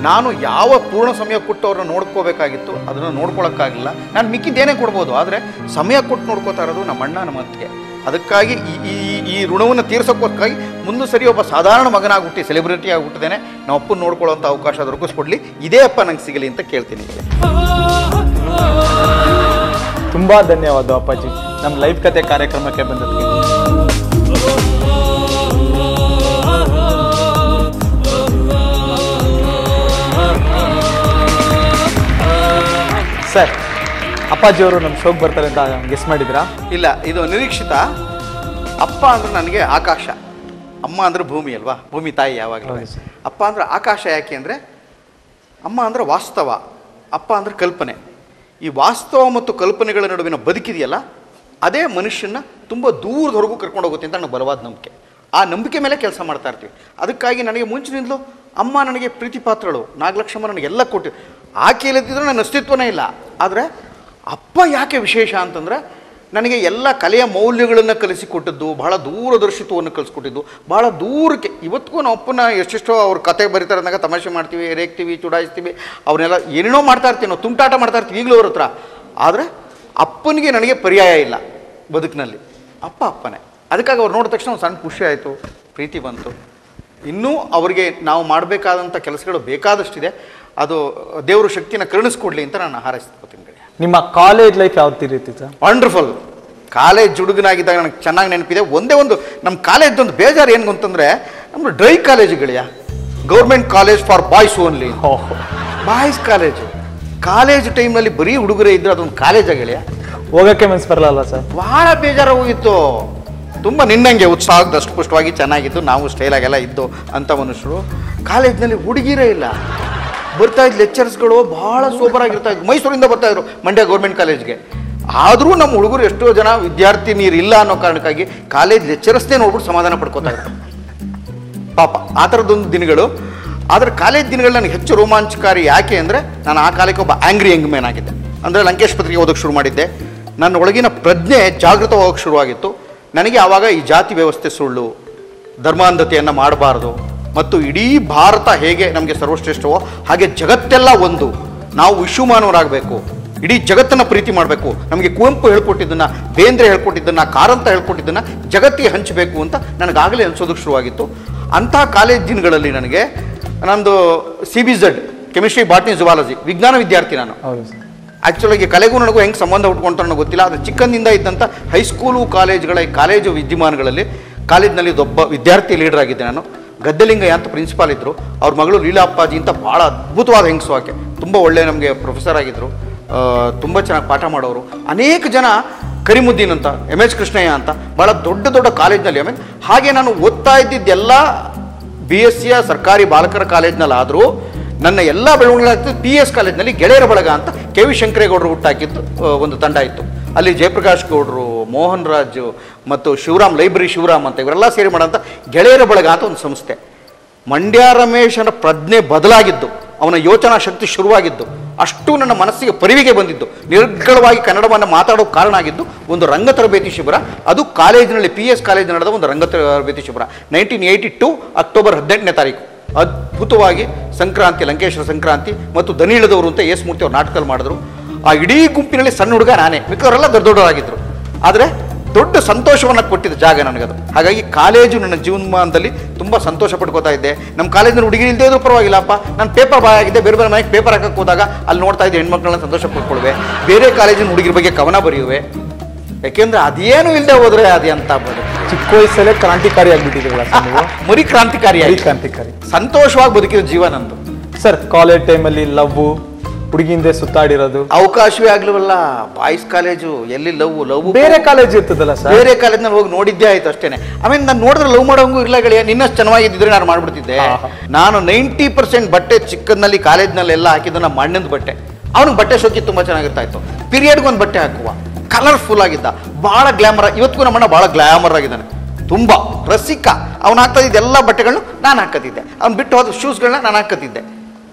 ನಾನು ಯಾವ ಪೂರ್ಣ ಸಮಯ ಕೊಟ್ಟು ಅವ್ರನ್ನ ನೋಡ್ಕೋಬೇಕಾಗಿತ್ತು ಅದನ್ನು ನೋಡ್ಕೊಳಕ್ಕಾಗಿಲ್ಲ. ನಾನು ಮಿಕ್ಕಿದ್ದೇನೇ ಕೊಡ್ಬೋದು, ಆದರೆ ಸಮಯ ಕೊಟ್ಟು ನೋಡ್ಕೋತಾ ಇರೋದು ನಮ್ಮ ಅಣ್ಣ ನಮ್ಮ ಅತ್ತಿಗೆ. ಅದಕ್ಕಾಗಿ ಈ ಋಣವನ್ನು ತೀರ್ಸೋಕ್ಕೋಸ್ಕರಾಗಿ ಮುಂದೆ ಸರಿ ಒಬ್ಬ ಸಾಧಾರಣ ಮಗನಾಗಿ ಹುಟ್ಟಿ ಸೆಲೆಬ್ರಿಟಿ ಆಗಿ ಹುಟ್ಟಿದ್ದೇನೆ. ನಮ್ಮ ಅಪ್ಪನ ನೋಡ್ಕೊಳ್ಳೋಂಥ ಅವಕಾಶ ದೊರಕಿಸ್ಕೊಡ್ಲಿ, ಇದೇ ಅಪ್ಪ ನಂಗೆ ಸಿಗಲಿ ಅಂತ ಕೇಳ್ತೀನಿ. ತುಂಬಾ ಧನ್ಯವಾದ ಅಪ್ಪಾಜಿ ನಮ್ಮ ಲೈಫ್ ಕತೆ ಕಾರ್ಯಕ್ರಮಕ್ಕೆ ಬಂದದಕ್ಕೆ. ಸರ್, ಅಪ್ಪಾಜಿಯವರು ನಮ್ಮ ಶೋಕ್ ಬರ್ತಾರೆ ಅಂತ ಗೆಸ್ ಮಾಡಿದ್ರಾ? ಇಲ್ಲ, ಇದು ನಿರೀಕ್ಷಿತ. ಅಪ್ಪ ಅಂದ್ರೆ ನನಗೆ ಆಕಾಶ, ಅಮ್ಮ ಅಂದ್ರೆ ಭೂಮಿ ಅಲ್ವಾ, ಭೂಮಿ ತಾಯಿ ಯಾವಾಗಲೂ. ಅಪ್ಪ ಅಂದ್ರೆ ಆಕಾಶ. ಯಾಕೆ ಅಂದರೆ ಅಮ್ಮ ಅಂದ್ರೆ ವಾಸ್ತವ, ಅಪ್ಪ ಅಂದ್ರೆ ಕಲ್ಪನೆ. ಈ ವಾಸ್ತವ ಮತ್ತು ಕಲ್ಪನೆಗಳ ನಡುವಿನ ಬದುಕಿದೆಯಲ್ಲ, ಅದೇ ಮನುಷ್ಯನ ತುಂಬ ದೂರದವರೆಗೂ ಕರ್ಕೊಂಡು ಹೋಗುತ್ತೆ ಅಂತ ನನಗೆ ಬಲವಾದ ನಂಬಿಕೆ. ಆ ನಂಬಿಕೆ ಮೇಲೆ ಕೆಲಸ ಮಾಡ್ತಾ ಇರ್ತೀವಿ. ಅದಕ್ಕಾಗಿ ನನಗೆ ಮುಂಚಿನಿಂದಲೂ ಅಮ್ಮ ನನಗೆ ಪ್ರೀತಿ ಪಾತ್ರಳು, ನಾಗಲಕ್ಷ್ಮ ನನಗೆಲ್ಲ ಕೊಟ್ಟು, ಆಕೆ ಇಲ್ಲದಿದ್ದರೆ ನನ್ನ ಅಸ್ತಿತ್ವನೇ ಇಲ್ಲ. ಆದರೆ ಅಪ್ಪ ಯಾಕೆ ವಿಶೇಷ ಅಂತಂದರೆ ನನಗೆ ಎಲ್ಲ ಕಲೆಯ ಮೌಲ್ಯಗಳನ್ನು ಕಲಿಸಿಕೊಟ್ಟದ್ದು, ಬಹಳ ದೂರದರ್ಶಿತ್ವವನ್ನು ಕಲಿಸ್ಕೊಟ್ಟಿದ್ದು, ಬಹಳ ದೂರಕ್ಕೆ. ಇವತ್ತಿಗೂ ನಾವು ಅಪ್ಪನ ಎಷ್ಟೆಷ್ಟೋ ಅವ್ರ ಕತೆ ಬರೀತಾರೆ ಅಂದಾಗ ತಮಾಷೆ ಮಾಡ್ತೀವಿ, ರೇಗ್ತೀವಿ, ಚುಡಾಯಿಸ್ತೀವಿ, ಅವನ್ನೆಲ್ಲ ಏನೇನೋ ಮಾಡ್ತಾ ಇರ್ತೀವಿ, ನಾವು ತುಂಟಾಟ ಮಾಡ್ತಾ ಇರ್ತೀವಿ ಈಗಲೂ ಅವ್ರ ಹತ್ರ. ಆದರೆ ಅಪ್ಪನಿಗೆ ನನಗೆ ಪರ್ಯಾಯ ಇಲ್ಲ ಬದುಕಿನಲ್ಲಿ. ಅಪ್ಪನೇ. ಅದಕ್ಕಾಗಿ ಅವ್ರು ನೋಡಿದ ತಕ್ಷಣ ಒಂದು ಸಣ್ಣ ಖುಷಿ ಆಯಿತು, ಪ್ರೀತಿ ಬಂತು. ಇನ್ನೂ ಅವರಿಗೆ ನಾವು ಮಾಡಬೇಕಾದಂಥ ಕೆಲಸಗಳು ಬೇಕಾದಷ್ಟಿದೆ. ಅದು ದೇವರು ಶಕ್ತಿನ ಕರುಣಿಸ್ಕೊಡ್ಲಿ ಅಂತ ನಾನು ಹಾರೈಸ್ಕೊತೀನಿ. ನಿಮ್ಮ ಕಾಲೇಜ್ ಲೈಫ್ ಯಾವ ರೀತಿ ಸರ್? ವಂಡರ್ಫುಲ್. ಕಾಲೇಜ್ ಹುಡುಗನಾಗಿದ್ದಾಗ ನನಗೆ ಚೆನ್ನಾಗಿ ನೆನಪಿದೆ. ಒಂದೇ ಒಂದು ನಮ್ಮ ಕಾಲೇಜ್ದೊಂದು ಬೇಜಾರು ಏನು ಅಂತಂದರೆ, ನಮ್ಮದು ಡ್ರೈ ಕಾಲೇಜುಗಳಿಯಾ, government college for boys only, boys college. College ಟೈಮ್ನಲ್ಲಿ ಬರೀ ಹುಡುಗರೇ ಇದ್ದರೆ ಅದೊಂದು ಕಾಲೇಜಾಗಳಿಯ, ಹೋಗೋಕ್ಕೆ ಮನಸ್ಸು ಬರಲ್ಲ ಸರ್. ಭಾಳ ಬೇಜಾರು ಹೋಗಿತ್ತು. ತುಂಬ ನಿನ್ನಂಗೆ ಉತ್ಸಾಹ ದಷ್ಟಪುಷ್ಟವಾಗಿ ಚೆನ್ನಾಗಿತ್ತು, ನಾವು ಸ್ಟೈಲಾಗೆಲ್ಲ ಇದ್ದು ಅಂಥ ಮನುಷ್ಯರು. ಕಾಲೇಜ್ನಲ್ಲಿ ಹುಡುಗಿರೇ ಇಲ್ಲ. ಬರ್ತಾಯಿದ್ದು ಲೆಕ್ಚರ್ಸ್ಗಳು ಭಾಳ ಸೂಪರಾಗಿರ್ತಾಯಿದ್ರು. ಮೈಸೂರಿಂದ ಬರ್ತಾಯಿದ್ರು ಮಂಡ್ಯ ಗೌರ್ಮೆಂಟ್ ಕಾಲೇಜ್ಗೆ. ಆದರೂ ನಮ್ಮ ಹುಡುಗರು ಎಷ್ಟೋ ಜನ ವಿದ್ಯಾರ್ಥಿ ನೀರಿಲ್ಲ ಅನ್ನೋ ಕಾರಣಕ್ಕಾಗಿ ಕಾಲೇಜ್ ಲೆಕ್ಚರಸ್ನೇ ನೋಡ್ಬಿಟ್ಟು ಸಮಾಧಾನ ಪಡ್ಕೋತಾ ಇದ್ರು ಪಾಪ. ಆ ಥರದ್ದೊಂದು ದಿನಗಳು. ಆದರೆ ಕಾಲೇಜ್ ದಿನಗಳು ನನಗೆ ಹೆಚ್ಚು ರೋಮಾಂಚಕಾರಿ ಯಾಕೆ ಅಂದರೆ, ನಾನು ಆ ಕಾಲಕ್ಕೆ ಒಬ್ಬ ಆ್ಯಂಗ್ರಿ ಯಂಗ್ ಮ್ಯಾನ್ ಆಗಿದ್ದೆ. ಅಂದರೆ ಲಂಕೇಶ್ ಪತ್ರಿಕೆ ಓದೋಕ್ಕೆ ಶುರು ಮಾಡಿದ್ದೆ. ನನ್ನ ಒಳಗಿನ ಪ್ರಜ್ಞೆ ಜಾಗೃತವಾಗೋಕ್ಕೆ ಶುರುವಾಗಿತ್ತು. ನನಗೆ ಆವಾಗ ಈ ಜಾತಿ ವ್ಯವಸ್ಥೆ ಸುಳ್ಳು, ಧರ್ಮಾಂಧತೆಯನ್ನು ಮಾಡಬಾರ್ದು, ಮತ್ತು ಇಡೀ ಭಾರತ ಹೇಗೆ ನಮಗೆ ಸರ್ವಶ್ರೇಷ್ಠವೋ ಹಾಗೆ ಜಗತ್ತೆಲ್ಲ ಒಂದು, ನಾವು ವಿಶ್ವಮಾನವರಾಗಬೇಕು, ಇಡೀ ಜಗತ್ತನ್ನು ಪ್ರೀತಿ ಮಾಡಬೇಕು, ನಮಗೆ ಕುವೆಂಪು ಹೇಳ್ಕೊಟ್ಟಿದ್ದನ್ನು, ಬೇಂದ್ರೆ ಹೇಳ್ಕೊಟ್ಟಿದ್ದನ್ನು, ಕಾರಂತ ಹೇಳ್ಕೊಟ್ಟಿದ್ದನ್ನು ಜಗತ್ತಿಗೆ ಹಂಚಬೇಕು ಅಂತ ನನಗಾಗಲೇ ಅನಿಸೋದಕ್ಕೆ ಶುರುವಾಗಿತ್ತು. ಅಂಥ ಕಾಲೇಜ್ ದಿನಗಳಲ್ಲಿ ನನಗೆ ನಂದು CBZ ಕೆಮಿಸ್ಟ್ರಿ, ಬಾಟ್ನಿ, ಜುವಾಲಜಿ ವಿಜ್ಞಾನ ವಿದ್ಯಾರ್ಥಿ ನಾನು. ಆ್ಯಕ್ಚುಲಾಗಿ ಕಲೆಗೂ ನನಗೂ ಹೆಂಗೆ ಸಂಬಂಧ ಹುಟ್ಕೊಂತ ನನಗೆ ಗೊತ್ತಿಲ್ಲ. ಆದರೆ ಚಿಕ್ಕಂದಿಂದ ಇದ್ದಂಥ ಹೈಸ್ಕೂಲು ಕಾಲೇಜು ವಿದ್ಯಮಾನಗಳಲ್ಲಿ ಕಾಲೇಜ್ನಲ್ಲಿ ಒಬ್ಬ ವಿದ್ಯಾರ್ಥಿ ಲೀಡರ್ ಆಗಿದ್ದೆ ನಾನು. ಗದ್ದಲಿಂಗಯ್ಯ ಅಂತ ಪ್ರಿನ್ಸಿಪಾಲ್ ಇದ್ದರು. ಅವ್ರ ಮಗಳು ಲೀಲಾ ಅಪ್ಪಾಜಿ ಅಂತ ಭಾಳ ಅದ್ಭುತವಾದ ಹೆಂಗಸು ಆಕೆ. ತುಂಬ ಒಳ್ಳೆ ನಮಗೆ ಪ್ರೊಫೆಸರ್ ಆಗಿದ್ದರು. ತುಂಬ ಚೆನ್ನಾಗಿ ಪಾಠ ಮಾಡೋರು. ಅನೇಕ ಜನ ಕರಿಮುದ್ದೀನ್ ಅಂತ, MS ಕೃಷ್ಣಯ್ಯ ಅಂತ ಭಾಳ ದೊಡ್ಡ ದೊಡ್ಡ ಕಾಲೇಜ್ನಲ್ಲಿ. ಆಮೇಲೆ ಹಾಗೆ ನಾನು ಓದ್ತಾ ಇದ್ದಿದ್ದೆಲ್ಲ BSc ಸರ್ಕಾರಿ ಬಾಲಕರ ಕಾಲೇಜ್ನಲ್ಲಾದರೂ ನನ್ನ ಎಲ್ಲ ಬೆಳವಣಿಗೆ PS ಕಾಲೇಜ್ನಲ್ಲಿ ಗೆಳೆಯರ ಬಳಗ ಅಂತ KV ಶಂಕರೇಗೌಡರು ಹುಟ್ಟಾಕಿದ್ದು ಒಂದು ತಂಡ ಇತ್ತು. ಅಲ್ಲಿ ಜಯಪ್ರಕಾಶ್ ಗೌಡರು, ಮೋಹನ್ ರಾಜು ಮತ್ತು ಶಿವರಾಮ್, ಲೈಬ್ರರಿ ಶಿವರಾಮ್ ಅಂತ ಇವರೆಲ್ಲ ಸೇರಿ ಮಾಡೋಂಥ ಗೆಳೆಯರ ಬಳಗ ಅಂತ ಒಂದು ಸಂಸ್ಥೆ. ಮಂಡ್ಯ ರಮೇಶನ ಪ್ರಜ್ಞೆ ಬದಲಾಗಿದ್ದು, ಅವನ ಯೋಚನಾ ಶಕ್ತಿ ಶುರುವಾಗಿದ್ದು, ಅಷ್ಟು ನನ್ನ ಮನಸ್ಸಿಗೆ ಪರಿವಿಗೆ ಬಂದಿದ್ದು, ನಿರ್ಗಳವಾಗಿ ಕನ್ನಡವನ್ನು ಮಾತಾಡೋ ಕಾರಣ ಆಗಿದ್ದು ಒಂದು ರಂಗ ತರಬೇತಿ ಶಿಬಿರ. ಅದು ಕಾಲೇಜಿನಲ್ಲಿ PS ಕಾಲೇಜ್ ನಡೆದ ಒಂದು ರಂಗ ತರಬೇತಿ ಶಿಬಿರ 1982 ಅಕ್ಟೋಬರ್ 18ನೇ ತಾರೀಕು. ಅದ್ಭುತವಾಗಿ ಸಂಕ್ರಾಂತಿ, ಲಂಕೇಶ್ವರ ಸಂಕ್ರಾಂತಿ ಮತ್ತು ದನಿಳದವರು ಅಂತ ಎಸ್ ಮೂರ್ತಿ ಅವ್ರು ನಾಟಕದಲ್ಲಿ ಮಾಡಿದ್ರು. ಆ ಇಡೀ ಗುಂಪಿನಲ್ಲಿ ಸಣ್ಣ ಹುಡುಗ ನಾನೇ, ಮಿಕ್ಕವರೆಲ್ಲ ದೊಡ್ಡವರಾಗಿದ್ದರು. ಆದರೆ ದೊಡ್ಡ ಸಂತೋಷವನ್ನು ಕೊಟ್ಟಿದ್ದ ಜಾಗ ನನಗದು. ಹಾಗಾಗಿ ಕಾಲೇಜು ನನ್ನ ಜೀವನದಲ್ಲಿ ತುಂಬ ಸಂತೋಷ ಪಡ್ಕೋತಾ ಇದ್ದೆ. ನಮ್ಮ ಕಾಲೇಜಿನ ಹುಡುಗಿ ಇಲ್ಲದೇ ಇದ್ರೂ ಪರವಾಗಿಲ್ಲಪ್ಪ, ನಾನು ಪೇಪರ್ ಬಾಯ್ ಆಗಿದ್ದೆ. ಬೇರೆ ಬೇರೆ ಮನೆಗೆ ಪೇಪರ್ ಹಾಕಕ್ಕೆ ಹೋದಾಗ ಅಲ್ಲಿ ನೋಡ್ತಾ ಇದ್ದೆ ಹೆಣ್ಮಕ್ಳನ್ನ ಸಂತೋಷ ಪಡ್ಕೊಳ್ವೆ, ಬೇರೆ ಕಾಲೇಜಿನ ಹುಡುಗಿರ ಬಗ್ಗೆ ಕವನ ಬರೆಯುವೆ. ಯಾಕೆಂದ್ರೆ ಅದೇನು ಇಲ್ಲದೆ ಹೋದ್ರೆ ಅದು ಅಂತ ಬರೋದು. ಚಿಕ್ಕ ವಯಸ್ಸಲ್ಲೇ ಕ್ರಾಂತಿಕಾರಿ ಆಗಿಬಿಟ್ಟಿದ್ದೀರಲ್ಲ ಮರಿ ಕ್ರಾಂತಿಕಾರಿ ಸಂತೋಷವಾಗಿ ಬದುಕಿರೋ ಜೀವ ನಂದು. ಸರ್, ಕಾಲೇಜ್ ಟೈಮಲ್ಲಿ ಲವ್, ಹುಡುಗಿಂದೆ ಸುತ್ತಾಡಿರೋದು ಅವಕಾಶವೇ ಆಗ್ಲವಲ್ಲ. ಬಾಯ್ಸ್ ಕಾಲೇಜು ಎಲ್ಲಿ ಲವ್ ಬೇರೆ ಕಾಲೇಜ್ ಇರ್ತದಲ್ಲ ಸರ್, ಬೇರೆ ಕಾಲೇಜ್ನಲ್ಲಿ ಹೋಗಿ ನೋಡಿದ್ದೇ ಆಯ್ತು ಅಷ್ಟೇನೆ. ಆಮೇಲೆ ನಾನು ನೋಡಿದ್ರೆ ಲವ್ ಮಾಡೋಂಗೂ ಇಲ್ಲ ಗೆಳೆಯ. ನಿನ್ನಷ್ಟು ಚೆನ್ನಾಗಿದ್ದರೆ ನಾನು ಮಾಡ್ಬಿಡ್ತಿದ್ದೆ. ನಾನು 90% ಬಟ್ಟೆ ಚಿಕ್ಕದ್ನಲ್ಲಿ ಕಾಲೇಜ್ನಲ್ಲೆಲ್ಲ ಹಾಕಿದ್ದು ನಮ್ಮ ಅಣ್ಣಂದು ಬಟ್ಟೆ. ಅವ್ನಿಗೆ ಬಟ್ಟೆ ಶೋಕಿ ತುಂಬ ಚೆನ್ನಾಗಿರ್ತಾ ಇತ್ತು. ಪೀರಿಯಡ್ಗೆ ಒಂದು ಬಟ್ಟೆ ಹಾಕುವ, ಕಲರ್ಫುಲ್ ಆಗಿದ್ದ, ಭಾಳ ಗ್ಲಾಮರ್. ಇವತ್ತಿಗೂ ನಮ್ಮಣ್ಣ ಭಾಳ ಗ್ಲಾಮರ್ ಆಗಿದ್ದಾನೆ, ತುಂಬ ರಸಿಕ. ಅವ್ನು ಹಾಕ್ತಾ ಇದ್ದೆಲ್ಲ ಬಟ್ಟೆಗಳನ್ನು ನಾನು ಹಾಕತ್ತಿದ್ದೆ. ಅವ್ನು ಬಿಟ್ಟು ಹೋದ ಶೂಸ್ಗಳನ್ನ ನಾನು ಹಾಕತ್ತಿದ್ದೆ.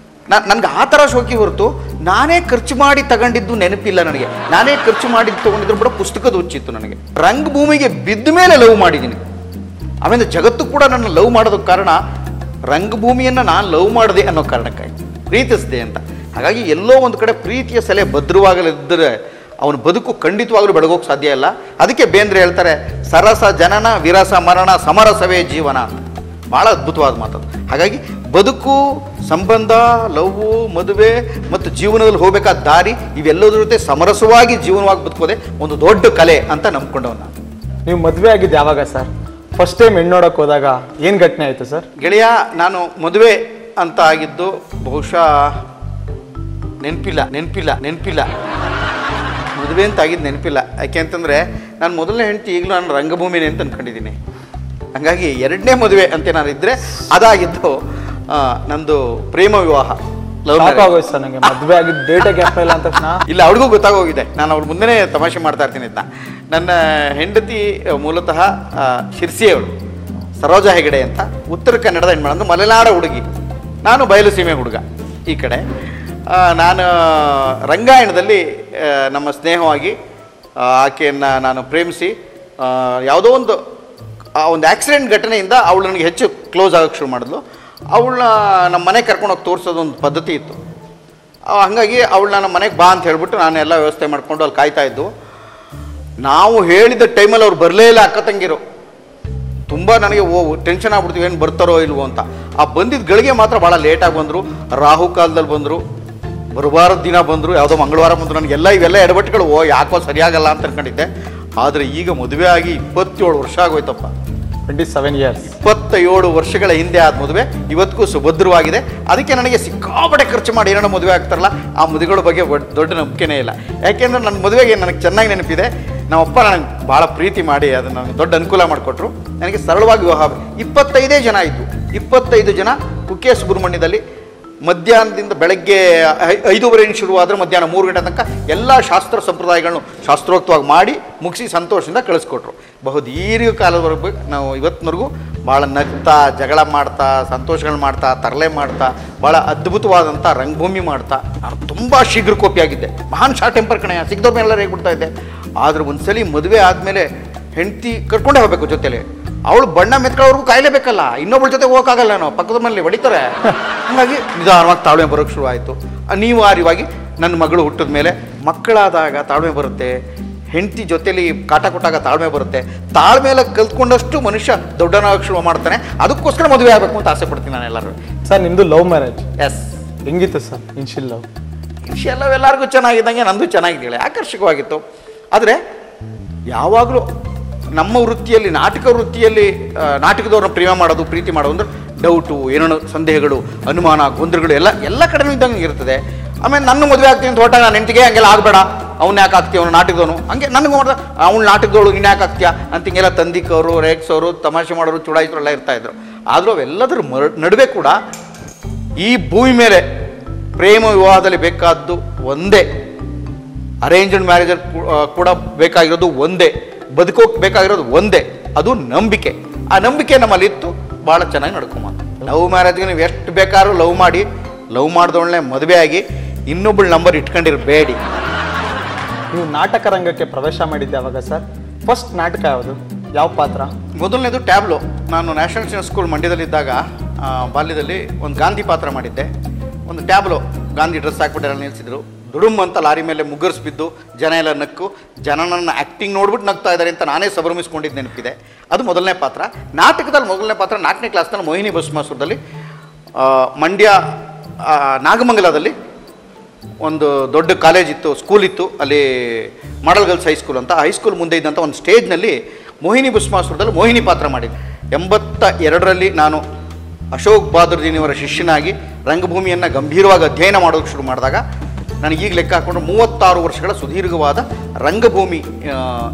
ನನಗೆ ಆ ಥರ ಶೋಕಿ ಹೊರತು ನಾನೇ ಖರ್ಚು ಮಾಡಿ ತಗೊಂಡಿದ್ದು ನೆನಪಿಲ್ಲ ನನಗೆ. ನಾನೇ ಖರ್ಚು ಮಾಡಿ ತೊಗೊಂಡಿದ್ರು ಕೂಡ ಪುಸ್ತಕದ ಹುಚ್ಚಿತ್ತು ನನಗೆ. ರಂಗಭೂಮಿಗೆ ಬಿದ್ದ ಮೇಲೆ ಲವ್ ಮಾಡಿದ್ದೀನಿ. ಆಮೇಲೆ ಜಗತ್ತು ಕೂಡ ನನ್ನ ಲವ್ ಮಾಡೋದಕ್ಕೆ ಕಾರಣ ರಂಗಭೂಮಿಯನ್ನು ನಾನು ಲವ್ ಮಾಡಿದೆ ಅನ್ನೋ ಕಾರಣಕ್ಕಾಗಿ, ಪ್ರೀತಿಸಿದೆ ಅಂತ. ಹಾಗಾಗಿ ಎಲ್ಲೋ ಒಂದು ಕಡೆ ಪ್ರೀತಿಯ ಸೆಲೆ ಭದ್ರವಾಗಲಿದ್ದರೆ ಅವನ ಬದುಕು ಖಂಡಿತವಾಗಲೂ ಬೆಳಗೋಕ್ಕೆ ಸಾಧ್ಯ ಇಲ್ಲ. ಅದಕ್ಕೆ ಬೇಂದ್ರೆ ಹೇಳ್ತಾರೆ, ಸರಸ ಜನನ ವಿರಸ ಮರಣ ಸಮರಸವೇ ಜೀವನ ಅಂತ. ಭಾಳ ಅದ್ಭುತವಾದ ಮಾತದು. ಹಾಗಾಗಿ ಬದುಕು, ಸಂಬಂಧ, ಲವ್, ಮದುವೆ ಮತ್ತು ಜೀವನದಲ್ಲಿ ಹೋಗಬೇಕಾದ ದಾರಿ ಇವೆಲ್ಲದರ ಜೊತೆ ಸಮರಸವಾಗಿ ಜೀವನವಾಗಿ ಬದುಕೋದೆ ಒಂದು ದೊಡ್ಡ ಕಲೆ ಅಂತ ನಂಬ್ಕೊಂಡವನ್ನ. ನೀವು ಮದುವೆ ಆಗಿದ್ದು ಯಾವಾಗ ಸರ್? ಫಸ್ಟ್ ಟೈಮ್ ಹೆಣ್ಣು ನೋಡೋಕೆ ಹೋದಾಗ ಏನು ಘಟನೆ ಆಯಿತು ಸರ್? ಗೆಳೆಯ, ನಾನು ಮದುವೆ ಅಂತ ಆಗಿದ್ದು ಬಹುಶಃ ನೆನಪಿಲ್ಲ. ಮದುವೆ ಅಂತ ಆಗಿದ್ದು ನೆನಪಿಲ್ಲ. ಯಾಕೆ ಅಂತಂದರೆ ನಾನು ಮೊದಲನೇ ಹೆಂಡತಿ ಈಗಲೂ ನಾನು ರಂಗಭೂಮಿನೇ ಅಂತ ಅಂದ್ಕೊಂಡಿದ್ದೀನಿ. ಹಾಗಾಗಿ ಎರಡನೇ ಮದುವೆ ಅಂತ ನಾನು ಇದ್ದರೆ ಅದಾಗಿದ್ದು ನಂದು ಪ್ರೇಮ ವಿವಾಹ. ಸರ್ ನನಗೆ ಮದುವೆ ಆಗಿದ್ದು ಡೇಟೇ ಗ್ಯಾಪ್ ಇಲ್ಲ ಅಂತ ಇಲ್ಲ, ಅವ್ರಿಗೂ ಗೊತ್ತಾಗೋಗಿದೆ. ನಾನು ಅವ್ರ ಮುಂದೆನೇ ತಮಾಷೆ ಮಾಡ್ತಾ ಇರ್ತೀನಿ ಇದನ್ನ. ನನ್ನ ಹೆಂಡತಿ ಮೂಲತಃ ಶಿರ್ಸಿಯವಳು, ಸರೋಜಾ ಹೆಗಡೆ ಅಂತ, ಉತ್ತರ ಕನ್ನಡದ ಹೆಣ್ಮಗಳು. ಅಂದ್ರೆ ಮಲೆನಾಡ ಹುಡುಗಿ, ನಾನು ಬಯಲು ಸೀಮೆ ಹುಡುಗ ಈ ಕಡೆ. ನಾನು ರಂಗಾಯಣದಲ್ಲಿ ನಮ್ಮ ಸ್ನೇಹವಾಗಿ ಆಕೆಯನ್ನು ನಾನು ಪ್ರೇಮಿಸಿ ಯಾವುದೋ ಒಂದು ಆಕ್ಸಿಡೆಂಟ್ ಘಟನೆಯಿಂದ ಅವಳು ನನಗೆ ಹೆಚ್ಚು ಕ್ಲೋಸ್ ಆಗೋಕ್ಕೆ ಶುರು ಮಾಡಿದ್ಲು. ಅವಳನ್ನ ನಮ್ಮ ಮನೆಗೆ ಕರ್ಕೊಂಡೋಗಿ ತೋರಿಸೋದೊಂದು ಪದ್ಧತಿ ಇತ್ತು. ಹಾಗಾಗಿ ಅವಳನ್ನ ನಮ್ಮ ಮನೆಗೆ ಬಾ ಅಂತ ಹೇಳ್ಬಿಟ್ಟು ನಾನು ಎಲ್ಲ ವ್ಯವಸ್ಥೆ ಮಾಡಿಕೊಂಡು ಅಲ್ಲಿ ಕಾಯ್ತಾ ಇದ್ದು. ನಾವು ಹೇಳಿದ ಟೈಮಲ್ಲಿ ಅವ್ರು ಬರಲೇ ಇಲ್ಲ. ಅಕ್ಕ ತಂಗಿರು ತುಂಬ ನನಗೆ ಟೆನ್ಷನ್ ಆಗ್ಬಿಡ್ತೀವಿ, ಏನು ಬರ್ತಾರೋ ಇಲ್ವೋ ಅಂತ. ಆ ಬಂದಿದ್ದ ಗಳಿಗೆ ಮಾತ್ರ ಭಾಳ ಲೇಟಾಗಿ ಬಂದರು. ರಾಹು ಕಾಲದಲ್ಲಿ ಬಂದರು, ಬರಬಾರದ ದಿನ ಬಂದರು, ಯಾವುದೋ ಮಂಗಳವಾರ ಬಂದರು. ನನಗೆಲ್ಲ ಇವೆಲ್ಲ ಎಡವಟ್ಟುಗಳು ಯಾಕೋ ಸರಿಯಾಗಲ್ಲ ಅಂತ ಅನ್ಕೊಂಡಿದ್ದೆ. ಆದರೆ ಈಗ ಮದುವೆ ಆಗಿ 27 ವರ್ಷ ಆಗೋಯ್ತಪ್ಪ. 27 years. 27 ವರ್ಷಗಳ ಹಿಂದೆ ಆದ ಮದುವೆ ಇವತ್ತಿಗೂ ಸುಭದ್ರವಾಗಿದೆ. ಅದಕ್ಕೆ ನನಗೆ ಸಿಕ್ಕಾಪಟ್ಟೆ ಖರ್ಚು ಮಾಡಿ ಏನೋ ಮದುವೆ ಆಗ್ತಾರಲ್ಲ, ಆ ಮದುವೆಗಳ ಬಗ್ಗೆ ದೊಡ್ಡ ನಂಬಿಕೆನೇ ಇಲ್ಲ. ಯಾಕೆಂದರೆ ನನ್ನ ಮದುವೆಗೆ ನನಗೆ ಚೆನ್ನಾಗಿ ನೆನಪಿದೆ. ನಮ್ಮಪ್ಪ ನನಗೆ ಭಾಳ ಪ್ರೀತಿ ಮಾಡಿ ಅದನ್ನು ನನಗೆ ದೊಡ್ಡ ಅನುಕೂಲ ಮಾಡಿಕೊಟ್ರು. ನನಗೆ ಸರಳವಾಗಿ ವಿವಾಹ 25 ಜನ ಇದ್ದು. 25 ಜನ ಕುಕ್ಕೆ ಸುಬ್ರಹ್ಮಣ್ಯದಲ್ಲಿ ಮಧ್ಯಾಹ್ನದಿಂದ ಬೆಳಗ್ಗೆ 5:30 ಶುರುವಾದರೆ ಮಧ್ಯಾಹ್ನ 3 ಗಂಟೆ ತನಕ ಎಲ್ಲ ಶಾಸ್ತ್ರ ಸಂಪ್ರದಾಯಗಳನ್ನು ಶಾಸ್ತ್ರೋಕ್ತವಾಗಿ ಮಾಡಿ ಮುಗಿಸಿ ಸಂತೋಷದಿಂದ ಕಳಿಸ್ಕೊಟ್ರು. ಬಹುದೀರ್ಘ ಕಾಲದವರೆಗೂ ನಾವು ಇವತ್ತಿನವರೆಗೂ ಭಾಳ ನಗ್ತಾ, ಜಗಳ ಮಾಡ್ತಾ, ಸಂತೋಷಗಳು ಮಾಡ್ತಾ, ತರಲೆ ಮಾಡ್ತಾ, ಭಾಳ ಅದ್ಭುತವಾದಂಥ ರಂಗಭೂಮಿ ಮಾಡ್ತಾ ನಾನು ತುಂಬ ಶೀಘ್ರಕೋಪಿಯಾಗಿದ್ದೆ. ಮಹಾನ್ ಶಾರ್ಟ್ ಟೆಂಪರ್ ಕಣೆ, ಸಿಗ್ದವ್ರ ಮೇಲೆಲ್ಲ ರೇಗ್ಬಿಡ್ತಾ ಇದ್ದೆ. ಆದರೆ ಒಂದ್ಸಲಿ ಮದುವೆ ಆದಮೇಲೆ ಹೆಂಡತಿ ಕರ್ಕೊಂಡೇ ಹೋಗಬೇಕು ಜೊತೆಲಿ. ಅವಳು ಬಣ್ಣ ಮೆತ್ಕೊಳ್ಳೋರ್ಗೂ ಕಾಯಲೇಬೇಕಲ್ಲ, ಇನ್ನೊಬ್ಬಳ ಜೊತೆ ಹೋಗೋಕ್ಕಾಗಲ್ಲ, ನಾವು ಪಕ್ಕದ ಮನೇಲಿ ಹೊಡಿತಾರೆ. ಹಾಗಾಗಿ ನಿಧಾನವಾಗಿ ತಾಳ್ಮೆ ಬರೋಕ್ಕೆ ಶುರು ಆಯಿತು. ಅನಿವಾರ್ಯವಾಗಿ ನನ್ನ ಮಗಳು ಹುಟ್ಟಿದ ಮೇಲೆ ಮಕ್ಕಳಾದಾಗ ತಾಳ್ಮೆ ಬರುತ್ತೆ, ಹೆಂಡತಿ ಜೊತೆಲಿ ಕಾಟ ಕೊಟ್ಟಾಗ ತಾಳ್ಮೆ ಬರುತ್ತೆ. ತಾಳ್ಮೆಲ್ಲ ಕಲ್ತ್ಕೊಂಡಷ್ಟು ಮನುಷ್ಯ ದೊಡ್ಡನಾಗಕ್ಕೆ ಶುರು ಮಾಡ್ತಾನೆ. ಅದಕ್ಕೋಸ್ಕರ ಮದುವೆ ಆಗಬೇಕು ಅಂತ ಆಸೆ ಪಡ್ತೀನಿ ನಾನು ಎಲ್ಲರೂ. ಸರ್, ನಿಮ್ಮದು ಲವ್ ಮ್ಯಾರೇಜ್? ಎಸ್. ಹೆಂಗಿತ್ತು sir initial love? Initial love ಎಲ್ಲರಿಗೂ ಚೆನ್ನಾಗಿದ್ದಂಗೆ ನಂದು ಚೆನ್ನಾಗಿದ್ದಾಳೆ, ಆಕರ್ಷಕವಾಗಿತ್ತು. ಆದರೆ ಯಾವಾಗಲೂ ನಮ್ಮ ವೃತ್ತಿಯಲ್ಲಿ, ನಾಟಕ ವೃತ್ತಿಯಲ್ಲಿ ನಾಟಕದವ್ರನ್ನ ಪ್ರೇಮ ಮಾಡೋದು, ಪ್ರೀತಿ ಮಾಡೋದು ಅಂದ್ರೆ ಡೌಟು, ಏನೋ ಸಂದೇಹಗಳು, ಅನುಮಾನ, ಗೊಂದಲಗಳು ಎಲ್ಲ ಕಡೆನೂ ಇದ್ದಂಗೆ ಇರ್ತದೆ. ಆಮೇಲೆ ನನ್ನ ಮದುವೆ ಆಗ್ತೀನಿ ಅಂತ ಹೊಟ್ಟಾಗ ನಾನು ಹೆಂಡತಿಗೆ ಹಂಗೆಲ್ಲ ಆಗಬೇಡ, ಅವ್ನು ಯಾಕೆ ಆಗ್ತೀಯ, ಅವನು ನಾಟಕದವನು ಹಂಗೆ ನನಗೆ ಮಾಡಿದ ಅವ್ನು ನಾಟಕದವಳು ನೀನು ಯಾಕೆ ಆಗ್ತೀಯಾ ಅಂತ ಹಿಂಗೆಲ್ಲ ತಂದಿಕ್ಕವರು, ರೇಗ್ಸೋರು, ತಮಾಷೆ ಮಾಡೋರು, ಚುಡಾಯಿಸೋರು ಎಲ್ಲ ಇರ್ತಾಯಿದ್ರು. ಆದರೂ ಅವೆಲ್ಲದರ ನಡುವೆ ಕೂಡ ಈ ಭೂಮಿ ಮೇಲೆ ಪ್ರೇಮ ವಿವಾಹದಲ್ಲಿ ಬೇಕಾದ್ದು ಒಂದೇ, ಅರೇಂಜ್ಡ್ ಮ್ಯಾರೇಜಲ್ಲಿ ಕೂಡ ಬೇಕಾಗಿರೋದು ಒಂದೇ, ಬದುಕೋಕೆ ಬೇಕಾಗಿರೋದು ಒಂದೇ, ಅದು ನಂಬಿಕೆ. ಆ ನಂಬಿಕೆ ನಮ್ಮಲ್ಲಿತ್ತು, ಭಾಳ ಚೆನ್ನಾಗಿ ನಡ್ಕೊಂಬ. ಲವ್ ಮ್ಯಾರೇಜ್ಗೆ ನೀವು ಎಷ್ಟು ಬೇಕಾದ್ರೂ ಲವ್ ಮಾಡಿ, ಲವ್ ಮಾಡಿದವಳನ್ನೇ ಮದುವೆ ಆಗಿ ಇನ್ನೊಬ್ಬಳ ನಂಬರ್ ಇಟ್ಕೊಂಡಿರಬೇಡಿ. ನೀವು ನಾಟಕ ರಂಗಕ್ಕೆ ಪ್ರವೇಶ ಮಾಡಿದ್ದೆ ಯಾವಾಗ ಸರ್? ಫಸ್ಟ್ ನಾಟಕ ಯಾವುದು, ಯಾವ ಪಾತ್ರ? ಮೊದಲನೇದು ಟ್ಯಾಬ್ಲೋ. ನಾನು ನ್ಯಾಷನಲ್ ಸಿನಿಮಾ ಸ್ಕೂಲ್ ಮಂಡ್ಯದಲ್ಲಿದ್ದಾಗ ಬಾಲ್ಯದಲ್ಲಿ ಒಂದು ಗಾಂಧಿ ಪಾತ್ರ ಮಾಡಿದ್ದೆ. ಒಂದು ಟ್ಯಾಬ್ಲೋ, ಗಾಂಧಿ ಡ್ರೆಸ್ ಹಾಕ್ಬಿಟ್ಟು ಎಲ್ಲ ನಿಲ್ಲಿಸಿದ್ರು, ದುಡುಮ್ ಅಂತ ಲಾರಿ ಮೇಲೆ ಮುಗ್ಗರಿಸ್ಬಿದ್ದು ಜನ ಎಲ್ಲ ನಕ್ಕು, ಜನ ನನ್ನ ಆ್ಯಕ್ಟಿಂಗ್ ನೋಡ್ಬಿಟ್ಟು ನಗ್ತಾ ಇದ್ದಾರೆ ಅಂತ ನಾನೇ ಸಂಭ್ರಮಿಸ್ಕೊಂಡಿದ್ದು ನೆನಪಿದೆ. ಅದು ಮೊದಲನೇ ಪಾತ್ರ. ನಾಟಕದಲ್ಲಿ ಮೊದಲನೇ ಪಾತ್ರ 4ನೇ ಕ್ಲಾಸ್ನಲ್ಲಿ ಮೋಹಿನಿ ಭಸ್ಮಾಸುರದಲ್ಲಿ ಮಂಡ್ಯ ನಾಗಮಂಗಲದಲ್ಲಿ ಒಂದು ದೊಡ್ಡ ಕಾಲೇಜ್ ಇತ್ತು, ಸ್ಕೂಲ್ ಇತ್ತು, ಅಲ್ಲಿ ಮಾಡಲ್ ಗರ್ಲ್ಸ್ ಹೈಸ್ಕೂಲ್ ಅಂತ. ಹೈಸ್ಕೂಲ್ ಮುಂದೆ ಇದ್ದಂಥ ಒಂದು ಸ್ಟೇಜ್ನಲ್ಲಿ ಮೋಹಿನಿ ಭಸ್ಮಾಸುರದಲ್ಲಿ ಮೋಹಿನಿ ಪಾತ್ರ ಮಾಡಿದ್ದೆ. 82ರಲ್ಲಿ ನಾನು ಅಶೋಕ್ ಬಾದರ್ಜಿನಿಯವರ ಶಿಷ್ಯನಾಗಿ ರಂಗಭೂಮಿಯನ್ನು ಗಂಭೀರವಾಗಿ ಅಧ್ಯಯನ ಮಾಡೋಕ್ಕೆ ಶುರು ಮಾಡಿದಾಗ ನನಗೆ ಈಗ ಲೆಕ್ಕ ಹಾಕ್ಕೊಂಡು 36 ವರ್ಷಗಳ ಸುದೀರ್ಘವಾದ ರಂಗಭೂಮಿ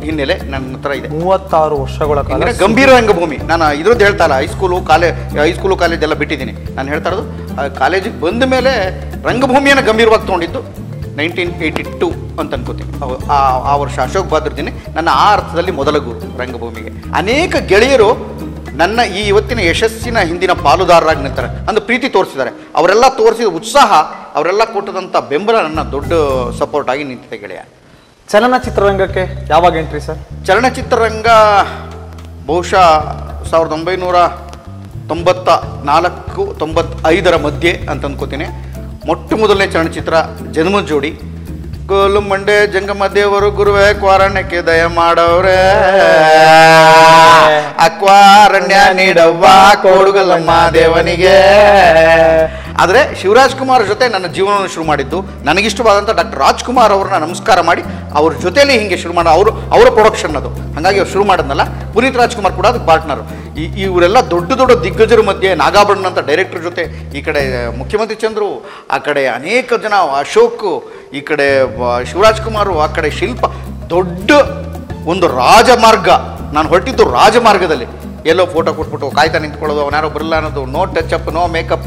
ಹಿನ್ನೆಲೆ ನನ್ನ ಹತ್ರ ಇದೆ. 36 ವರ್ಷಗಳ ಕಾಲ ಗಂಭೀರ ರಂಗಭೂಮಿ. ನಾನು ಇದ್ರದ್ದು ಹೇಳ್ತಾ ಇಲ್ಲ, ಹೈಸ್ಕೂಲು ಕಾಲೇಜೆಲ್ಲ ಬಿಟ್ಟಿದ್ದೀನಿ. ನಾನು ಹೇಳ್ತಾ ಇರೋದು ಕಾಲೇಜಿಗೆ ಬಂದ ಮೇಲೆ ರಂಗಭೂಮಿಯನ್ನು ಗಂಭೀರವಾಗಿ ತೊಗೊಂಡಿದ್ದು 1982 ಅಂತ ಅನ್ಕೋತೀನಿ. ಆ ವರ್ಷ ಅಶೋಕ್ ಬಾದರ್ಜಿನಿ ನನ್ನ ಆ ಅರ್ಥದಲ್ಲಿ ಮೊದಲ ಗುರು ರಂಗಭೂಮಿಗೆ. ಅನೇಕ ಗೆಳೆಯರು ನನ್ನ ಈ ಇವತ್ತಿನ ಯಶಸ್ಸಿನ ಹಿಂದಿನ ಪಾಲುದಾರರಾಗಿ ನಿಂತಾರೆ, ಅಂದ್ರೆ ಪ್ರೀತಿ ತೋರಿಸಿದ್ದಾರೆ. ಅವರೆಲ್ಲ ತೋರಿಸಿದ ಉತ್ಸಾಹ, ಅವರೆಲ್ಲ ಕೊಟ್ಟದಂಥ ಬೆಂಬಲ ನನ್ನ ದೊಡ್ಡ ಸಪೋರ್ಟ್ ಆಗಿ ನಿಂತಿದೆ ಗೆಳೆಯ. ಚಲನಚಿತ್ರರಂಗಕ್ಕೆ ಯಾವಾಗ ಎಂಟ್ರಿ ಸರ್? ಚಲನಚಿತ್ರರಂಗ ಬಹುಶಃ 1994-95 ಮಧ್ಯೆ ಅಂತ ಅನ್ಕೋತೀನಿ. ಮೊಟ್ಟ ಮೊದಲನೇ ಚಲನಚಿತ್ರ ಜನ್ಮದ ಜೋಡಿ. ಗೋಲು ಮಂಡೆ ಜಂಗಮ ದೇವರು ಗುರುವೇ ಕ್ವಾರಣ್ಯಕ್ಕೆ ದಯ ಮಾಡವ್ರೆ, ಅಕ್ವಾರಣ್ಯ ನೀಡವ್ವ ಕೋಡುಗಲ್ಲಮ್ಮ ದೇವನಿಗೆ. ಆದರೆ ಶಿವರಾಜ್ ಕುಮಾರ್ ಜೊತೆ ನನ್ನ ಜೀವನವನ್ನು ಶುರು ಮಾಡಿದ್ದು, ನನಗಿಷ್ಟವಾದಂಥ ಡಾಕ್ಟರ್ ರಾಜ್ಕುಮಾರ್ ಅವ್ರನ್ನ ನಮಸ್ಕಾರ ಮಾಡಿ ಅವ್ರ ಜೊತೆಯಲ್ಲಿ ಹಿಂಗೆ ಶುರು ಮಾಡೋ ಅವರ ಪ್ರೊಡಕ್ಷನ್ ಅದು. ಹಾಗಾಗಿ ಅವ್ರು ಶುರು ಮಾಡೋದಲ್ಲ. ಪುನೀತ್ ರಾಜ್ಕುಮಾರ್ ಕೂಡ ಅದಕ್ಕೆ ಪಾರ್ಟ್ನರು. ಇವರೆಲ್ಲ ದೊಡ್ಡ ದೊಡ್ಡ ದಿಗ್ಗಜರ ಮಧ್ಯೆ, ನಾಗಾಭರಣ ಅಂತ ಡೈರೆಕ್ಟರ್ ಜೊತೆ, ಈ ಕಡೆ ಮುಖ್ಯಮಂತ್ರಿ ಚಂದ್ರು, ಆ ಕಡೆ ಅನೇಕ ಜನ, ಅಶೋಕ್, ಈ ಕಡೆ ಶಿವರಾಜ್ ಕುಮಾರ್, ಆ ಕಡೆ ಶಿಲ್ಪ, ದೊಡ್ಡ ಒಂದು ರಾಜಮಾರ್ಗ. ನಾನು ಹೊರಟಿದ್ದು ರಾಜಮಾರ್ಗದಲ್ಲಿ. ಎಲ್ಲೋ ಫೋಟೋ ಕೊಟ್ಬಿಟ್ಟು ಕಾಯ್ತಾ ನಿಂತ್ಕೊಳ್ಳೋದು, ಅವನ್ಯಾರೋ ಬರಲ್ಲ ಅನ್ನೋದು, no touch up, no makeup,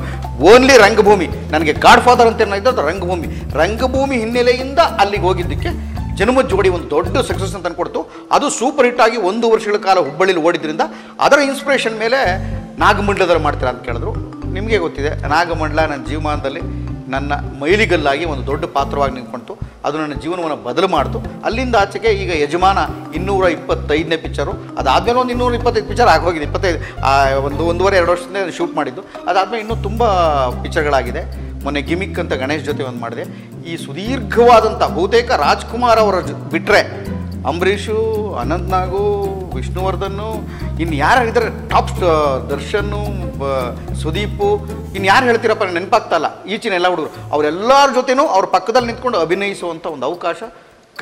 only ರಂಗಭೂಮಿ. ನನಗೆ ಗಾಡ್ ಫಾದರ್ ಅಂತ ಏನಾಯ್ತು ರಂಗಭೂಮಿ. ರಂಗಭೂಮಿ ಹಿನ್ನೆಲೆಯಿಂದ ಅಲ್ಲಿಗೆ ಹೋಗಿದ್ದಕ್ಕೆ ಜನ್ಮದ ಜೋಡಿ ಒಂದು ದೊಡ್ಡ ಸಕ್ಸಸ್ ಅಂತ ಅನ್ಕೊಡ್ತು. ಅದು ಸೂಪರ್ ಹಿಟ್ ಆಗಿ 1 ವರ್ಷಗಳ ಕಾಲ ಹುಬ್ಬಳ್ಳಿಲಿ ಓಡಿದ್ರಿಂದ ಅದರ ಇನ್ಸ್ಪಿರೇಷನ್ ಮೇಲೆ ನಾಗಮಂಡಲದಲ್ಲಿ ಮಾಡ್ತೀರಾ ಅಂತ ಕೇಳಿದ್ರು. ನಿಮಗೆ ಗೊತ್ತಿದೆ, ನಾಗಮಂಡಲ ನನ್ನ ಜೀವಮಾನದಲ್ಲಿ ನನ್ನ ಮೈಲಿಗಲ್ಲಾಗಿ ಒಂದು ದೊಡ್ಡ ಪಾತ್ರವಾಗಿ ನಿಂತ್ಕೊಳ್ತು. ಅದು ನನ್ನ ಜೀವನವನ್ನು ಬದಲು ಮಾಡ್ತು. ಅಲ್ಲಿಂದ ಆಚೆಗೆ ಈಗ ಯಜಮಾನ 225ನೇ ಪಿಕ್ಚರು, ಅದಾದಮೇಲೆ ಒಂದು 225 ಪಿಕ್ಚರ್ ಆಗೋಗಿದೆ. 1.5-2 ವರ್ಷದಿಂದ ಶೂಟ್ ಮಾಡಿದ್ದು. ಅದಾದಮೇಲೆ ಇನ್ನೂ ತುಂಬ ಪಿಕ್ಚರ್ಗಳಾಗಿದೆ. ಮೊನ್ನೆ ಗಿಮಿಕ್ ಅಂತ ಗಣೇಶ್ ಜೊತೆ ಒಂದು ಮಾಡಿದೆ. ಈ ಸುದೀರ್ಘವಾದಂಥ ಬಹುತೇಕ ರಾಜ್ಕುಮಾರ್ ಅವರ ಬಿಟ್ಟರೆ ಅಂಬರೀಷು, ಅನಂತ್ನಾಗು, ವಿಷ್ಣುವರ್ಧನ್ನು, ಇನ್ನು ಯಾರು ಹೇಳಿದರೆ ಟಾಪ್ ದರ್ಶನ್ನು, ಸುದೀಪು, ಇನ್ನು ಯಾರು ಹೇಳ್ತೀರಪ್ಪ ನೆನಪಾಗ್ತಾ ಇಲ್ಲ. ಈಚಿನ ಎಲ್ಲ ಹುಡುಗರು ಅವರೆಲ್ಲರ ಜೊತೆನೂ ಅವ್ರ ಪಕ್ಕದಲ್ಲಿ ನಿಂತ್ಕೊಂಡು ಅಭಿನಯಿಸುವಂಥ ಒಂದು ಅವಕಾಶ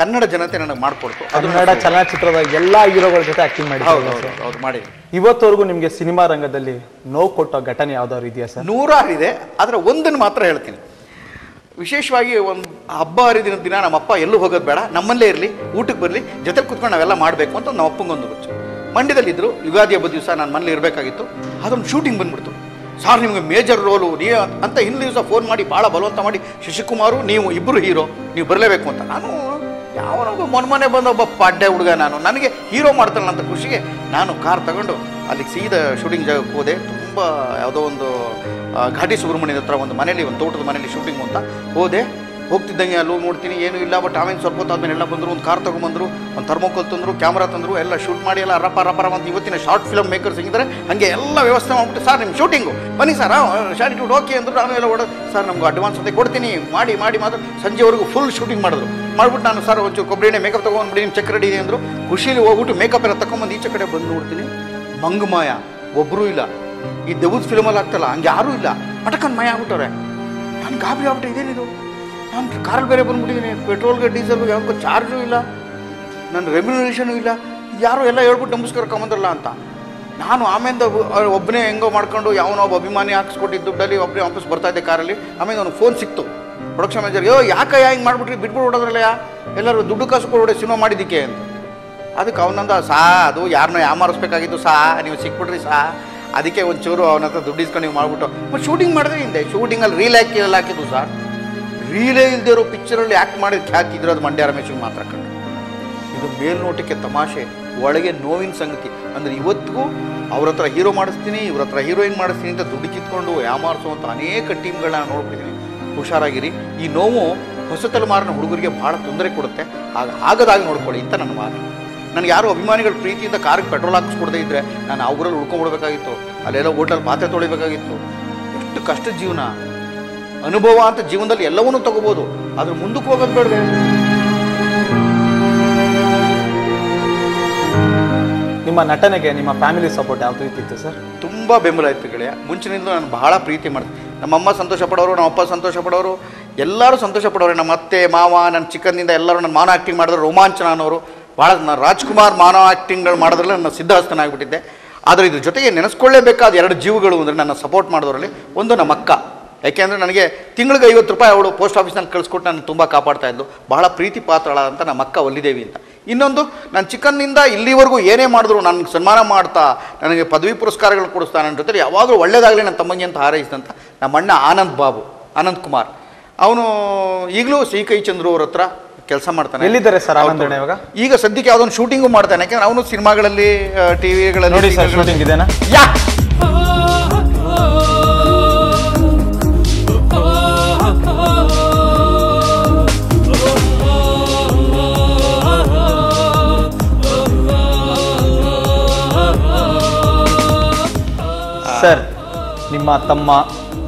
ಕನ್ನಡ ಜನತೆ ನನಗೆ ಮಾಡಿಕೊಡ್ತು. ಕನ್ನಡ ಚಲನಚಿತ್ರದ ಎಲ್ಲ ಹೀರೋಗಳ ಜೊತೆ ಆಕ್ಟಿಂಗ್ ಮಾಡಿ ಹೌದು ಮಾಡಿ. ಇವತ್ತವರೆಗೂ ನಿಮಗೆ ಸಿನಿಮಾ ರಂಗದಲ್ಲಿ ನೋವು ಕೊಟ್ಟ ಘಟನೆ ಯಾವ್ದಾದ್ರು ಇದೆಯಾ ಸರ್? 100 ಇದೆ. ಆದರೆ ಒಂದನ್ನು ಮಾತ್ರ ಹೇಳ್ತೀನಿ. ವಿಶೇಷವಾಗಿ ಒಂದು ಹಬ್ಬ ಹರಿದಿನ ದಿನ ನಮ್ಮಪ್ಪ ಎಲ್ಲೂ ಹೋಗೋದು ಬೇಡ, ನಮ್ಮಲ್ಲೇ ಇರಲಿ, ಊಟಕ್ಕೆ ಬರಲಿ, ಜೊತೆಲಿ ಕುತ್ಕೊಂಡು ನಾವೆಲ್ಲ ಮಾಡಬೇಕು ಅಂತ ನಮ್ಮ ಅಪ್ಪಂಗೊಂದು ಹುಚ್ಚು. ಮಂಡ್ಯದಲ್ಲಿದ್ದರು, ಯುಗಾದಿ ಹಬ್ಬದ ದಿವಸ ನಾನು ಮನೇಲಿ ಇರಬೇಕಾಗಿತ್ತು. ಅದೊಂದು ಶೂಟಿಂಗ್ ಬಂದುಬಿಡ್ತು. ಸಾರ್ ನಿಮಗೆ ಮೇಜರ್ ರೋಲು ನೀವು ಅಂತ ಹಿಂದಿನ ದಿವಸ ಫೋನ್ ಮಾಡಿ ಭಾಳ ಬಲವಂತ ಮಾಡಿ, ಶಶಿಕುಮಾರು ನೀವು ಇಬ್ಬರು ಹೀರೋ, ನೀವು ಬರಲೇಬೇಕು ಅಂತ. ನಾನು ಯಾವನೊಬ್ಬ ಮೊನ್ನೆ ಬಂದ ಒಬ್ಬ ಪಾಡ್ಡೆ ಹುಡುಗ, ನನಗೆ ಹೀರೋ ಮಾಡ್ತಾನಲ್ಲ ಅಂತ ಖುಷಿಗೆ ನಾನು ಕಾರ್ ತಗೊಂಡು ಅಲ್ಲಿಗೆ ಸೀದಾ ಶೂಟಿಂಗ್ ಜಾಗಕ್ಕೆ ಹೋದೆ. ತುಂಬ ಯಾವುದೋ ಒಂದು ಘಾಟಿ ಸುಬ್ರಹ್ಮಣ್ಯದ ಹತ್ರ ಒಂದು ಮನೇಲಿ, ಒಂದು ತೋಟದ ಮನೇಲಿ ಶೂಟಿಂಗ್ ಅಂತ ಹೋದೆ. ಹೋಗ್ತಿದ್ದಂಗೆ ಅಲ್ಲಿ ನೋಡ್ತೀನಿ ಏನೂ ಇಲ್ಲ. ಬಟ್ ಆಮೇಲೆ ಸ್ವಲ್ಪ ಹೊತ್ತಾದ್ಮೇಲೆ ಎಲ್ಲ ಬಂದರು, ಒಂದು ಕಾರ್ ತೊಗೊಂಬಂದರು, ಒಂದು ಥರ್ಮೋಕೋಲ್ ತಂದರು, ಕ್ಯಾಮ್ರಾ ತಂದರು, ಎಲ್ಲ ಶೂಟ್ ಮಾಡಿ ಎಲ್ಲ ರಪ್ಪ ಅಂತ ಇವತ್ತಿನ ಶಾರ್ಟ್ ಫಿಲ್ಮ್ ಮೇಕರ್ಸ್ ಹಿಂಗಿದ್ದಾರೆ ಹಾಗೆ ಎಲ್ಲ ವ್ಯವಸ್ಥೆ ಮಾಡಿಬಿಟ್ಟು, ಸರ್ ನಿಮ್ಮ ಶೂಟಿಂಗು ಬನ್ನಿ ಸರ್, ಶಾರ್ಟಿಟ್ಯೂಡ್ ಓಕೆ ಅಂದರು. ನಾನು ಎಲ್ಲ ಓಡೋದು, ಸರ್ ನಮ್ಗೆ ಅಡ್ವಾನ್ಸ್ ಅಂತ ಕೊಡ್ತೀನಿ ಮಾಡಿ ಮಾತ್ರ ಸಂಜೆವರೆಗೂ ಫುಲ್ ಶೂಟಿಂಗ್ ಮಾಡಿದ್ರು. ಮಾಡ್ಬಿಟ್ಟು ನಾನು ಸರ್ ಒಂಚೂರು ಕೊಬ್ಬರಿ ಎಣ್ಣೆ ಮೇಕಪ್ ತೊಗೊಂಡ್ಬಿಡಿ, ನಿಮ್ಮ ಚೆಕ್ ರೆಡಿ ಇದೆ ಅಂದರು. ಖುಷಿಲಿ ಹೋಗ್ಬಿಟ್ಟು ಮೇಕಪ್ ಎಲ್ಲ ತಗೊಂಬಂದು ಈಚೆ ಕಡೆ ಬಂದು ನೋಡ್ತೀನಿ, ಮಂಗಮಾಯ ಒಬ್ಬರೂ ಇಲ್ಲ. ಈ ದೆವ್ವದ ಫಿಲ್ಮಲ್ಲಿ ಆಗ್ತಲ್ಲ ಹಂಗೆ ಯಾರೂ ಇಲ್ಲ, ಪಟಕನ್ ಮಾಯ ಆಗ್ಬಿಟ್ಟವ್ರೆ. ನಾನು ಗಾಬರಿ ಆಗ್ಬಿಟ್ಟೆ, ಇದೇನಿದು, ನಾನು ಕಾರಲ್ಲಿ ಬೇರೆ ಬಂದ್ಬಿಟ್ಟಿದ್ದೀನಿ, ಪೆಟ್ರೋಲ್ಗೆ ಡೀಸೆಲ್ಗೆ ಯಾವಕ್ಕೂ ಚಾರ್ಜು ಇಲ್ಲ, ನನ್ನ ರೆಮ್ಯುನರೇಷನು ಇಲ್ಲ, ಯಾರು ಎಲ್ಲ ಹೇಳ್ಬಿಟ್ಟು ನಮಸ್ಕಾರ ಕಮ್ಮಂದ್ರಲ್ಲ ಅಂತ. ನಾನು ಆಮೇಲೆ ಒಬ್ಬನೇ ಹೆಂಗೋ ಮಾಡ್ಕೊಂಡು ಯಾವನೋ ಒಬ್ಬ ಅಭಿಮಾನಿ ಹಾಕ್ಸ್ಕೊಟ್ಟಿದ್ದು ದುಡ್ಡಲ್ಲಿ ಒಬ್ಬನೇ ವಾಪಸ್ ಬರ್ತಾಯಿದ್ದೆ ಕಾರಲ್ಲಿ. ಆಮೇಲೆ ಅವ್ನು ಫೋನ್ ಸಿಕ್ತು ಪ್ರೊಡಕ್ಷನ್ ಮ್ಯಾನೇಜರ್, ಯಾಕೆ ಹಿಂಗೆ ಮಾಡಿಬಿಟ್ರಿ, ಬಿಟ್ಬಿಟ್ಟು ಹೊಡೋದ್ರಲ್ಲ, ಎಲ್ಲರೂ ದುಡ್ಡು ಕಾಸು ಕೊಡೋಡೆ ಸಿನಿಮಾ ಮಾಡಿದ್ದಕ್ಕೆ ಅಂತ. ಅದಕ್ಕೆ ಅವನಂದ, ಅದು ಯಾರನ್ನೋ ಯಾಮಾರಿಸ್ಬೇಕಾಗಿತ್ತು ನೀವು ಸಿಕ್ಬಿಟ್ರಿ ಅದಕ್ಕೆ ಒಂಚೂರು ಅವನ ಹತ್ರ ದುಡ್ಡು ಇಸ್ಕೊಂಡು ನೀವು ಮಾಡ್ಬಿಟ್ಟು ಮತ್ತು ಶೂಟಿಂಗ್ ಮಾಡಿದ್ರೆ ಹಿಂದೆ ಶೂಟಿಂಗಲ್ಲಿ ರೀಲ್ ಹಾಕಿದ್ದು ಸರ್. ರೀಲೇ ಇಲ್ಲದೆ ಇರೋ ಪಿಕ್ಚರಲ್ಲಿ ಆ್ಯಕ್ಟ್ ಮಾಡಿದ ಖ್ಯಾತಿ ಇದ್ರೆ ಅದು ಮಂಡ್ಯ ರಮೇಶ್ಗೆ ಮಾತ್ರ ಕಂಡು. ಇದು ಮೇಲ್ನೋಟಕ್ಕೆ ತಮಾಷೆ, ಒಳಗೆ ನೋವಿನ ಸಂಗತಿ. ಅಂದರೆ ಇವತ್ತಿಗೂ ಅವ್ರ ಹತ್ರ ಹೀರೋ ಮಾಡಿಸ್ತೀನಿ, ಇವ್ರ ಹತ್ರ ಹೀರೋಯಿನ್ ಮಾಡಿಸ್ತೀನಿ ಅಂತ ದುಡ್ಡು ಕಿತ್ಕೊಂಡು ಯಾಮಾರಿಸುವಂಥ ಅನೇಕ ಟೀಮ್ಗಳನ್ನ ನೋಡ್ಬಿಟ್ಟಿದ್ದೀನಿ. ಹುಷಾರಾಗಿರಿ. ಈ ನೋವು ಹೊಸ ತಲೆಮಾರಿನ ಹುಡುಗರಿಗೆ ಭಾಳ ತೊಂದರೆ ಕೊಡುತ್ತೆ, ಆಗದಾಗಿ ನೋಡ್ಕೊಳ್ಳಿ ಅಂತ ನನ್ನ ಮಾತು. ನನಗೆ ಯಾರು ಅಭಿಮಾನಿಗಳ ಪ್ರೀತಿಯಿಂದ ಕಾರಿಗೆ ಪೆಟ್ರೋಲ್ ಹಾಕಿಸ್ಕೊಡದೇ ಇದ್ದರೆ ನಾನು ಅವ್ರಲ್ಲಿ ಉಳ್ಕೊಂಡ್ಬಿಡ್ಬೇಕಾಗಿತ್ತು, ಅಲ್ಲೆಲ್ಲ ಹೋಟೆಲ್ ಪಾತ್ರೆ ತೊಳಿಬೇಕಾಗಿತ್ತು. ಎಷ್ಟು ಕಷ್ಟದ ಜೀವನ. ಅನುಭವ ಅಂತ ಜೀವನದಲ್ಲಿ ಎಲ್ಲವನ್ನೂ ತಗೋಬೋದು, ಆದ್ರೆ ಮುಂದಕ್ಕೆ ಹೋಗೋದು ಬೇಡವೇ? ನಿಮ್ಮ ನಟನೆಗೆ ನಿಮ್ಮ ಫ್ಯಾಮಿಲಿ ಸಪೋರ್ಟ್ ಯಾವ ರೀತಿ ಇತ್ತು ಸರ್? ತುಂಬ ಬೆಂಬಲ ಇತ್ತು ಗೆಳೆಯ. ಮುಂಚಿನಿಂದ ನಾನು ಬಹಳ ಪ್ರೀತಿ ಮಾಡ್ತೀನಿ. ನಮ್ಮಮ್ಮ ಸಂತೋಷ ಪಡೋರು, ನಮ್ಮಪ್ಪ ಸಂತೋಷ ಪಡೋರು, ಎಲ್ಲರೂ ಸಂತೋಷ ಪಡೋರು. ನಮ್ಮ ಅತ್ತೆ ಮಾವ, ನನ್ನ ಚಿಕ್ಕಂದಿಂದ ಎಲ್ಲರೂ ನನ್ನ ಮಾನವ ಆ್ಯಕ್ಟಿಂಗ್ ಮಾಡಿದ್ರು. ರೋಮಾಂಚನ ಅನ್ನೋರು ಭಾಳ. ನಾನು ರಾಜ್ಕುಮಾರ್ ಮಾನವ ಆ್ಯಕ್ಟಿಂಗ್ಗಳು ಮಾಡೋದ್ರಲ್ಲಿ ನನ್ನ ಸಿದ್ಧಹಸ್ತನಾಗ್ಬಿಟ್ಟಿದ್ದೆ. ಆದರೆ ಇದ್ರ ಜೊತೆಗೆ ನೆನೆಸ್ಕೊಳ್ಳೇಬೇಕಾದ 2 ಜೀವಗಳು ಅಂದರೆ ನನ್ನ ಸಪೋರ್ಟ್ ಮಾಡೋದ್ರಲ್ಲಿ ಒಂದು ನಮ್ಮ ಅಕ್ಕ. ಯಾಕೆಂದರೆ ನನಗೆ ತಿಂಗಳಿಗೆ 50 ರೂಪಾಯಿ ಅವಳು ಪೋಸ್ಟ್ ಆಫೀಸ್ನಲ್ಲಿ ಕಳಿಸ್ಕೊಟ್ಟು ನಾನು ತುಂಬ ಕಾಪಾಡ್ತಾ ಇದ್ಲು. ಬಹಳ ಪ್ರೀತಿ ಪಾತ್ರಳಾದಂಥ ನಮ್ಮ ಅಕ್ಕ ವಲ್ಲಿದೇವಿ ಅಂತ. ಇನ್ನೊಂದು, ನಾನು ಚಿಕ್ಕಂದಿಂದ ಇಲ್ಲಿವರೆಗೂ ಏನೇ ಮಾಡಿದ್ರು ನನಗೆ ಸನ್ಮಾನ ಮಾಡ್ತಾ, ನನಗೆ ಪದವಿ ಪುರಸ್ಕಾರಗಳು ಕೊಡಿಸ್ತಾ, ನನ್ನ ಜೊತೆ ಯಾವಾಗಲೂ ಒಳ್ಳೇದಾಗಲಿ ನನ್ನ ತಮ್ಮಂಗೆ ಅಂತ ಹಾರೈಸಿದಂಥ ನಮ್ಮ ಅಣ್ಣ ಅನಂತ್ ಕುಮಾರ್. ಅವನು ಈಗಲೂ ಸಿ ಕೈ ಚಂದ್ರು ಅವ್ರ ಹತ್ರ ಕೆಲಸ ಮಾಡ್ತಾನೆ. ಎಲ್ಲಿದ್ದಾರೆ ಸರ್ ಆನಂದಣ್ಣ ಇವಾಗ? ಈಗ ಸದ್ಯಕ್ಕೆ ಯಾವುದೊಂದು ಶೂಟಿಂಗು ಮಾಡ್ತಾನೆ. ಯಾಕೆಂದ್ರೆ ಅವನು ಸಿನಿಮಾಗಳಲ್ಲಿ, ಟಿವಿಗಳಲ್ಲಿ ನೋಡಿ ಸರ್ ಶೂಟಿಂಗ್ ಇದೆನಾ? ಸರ್, ನಿಮ್ಮ ತಮ್ಮ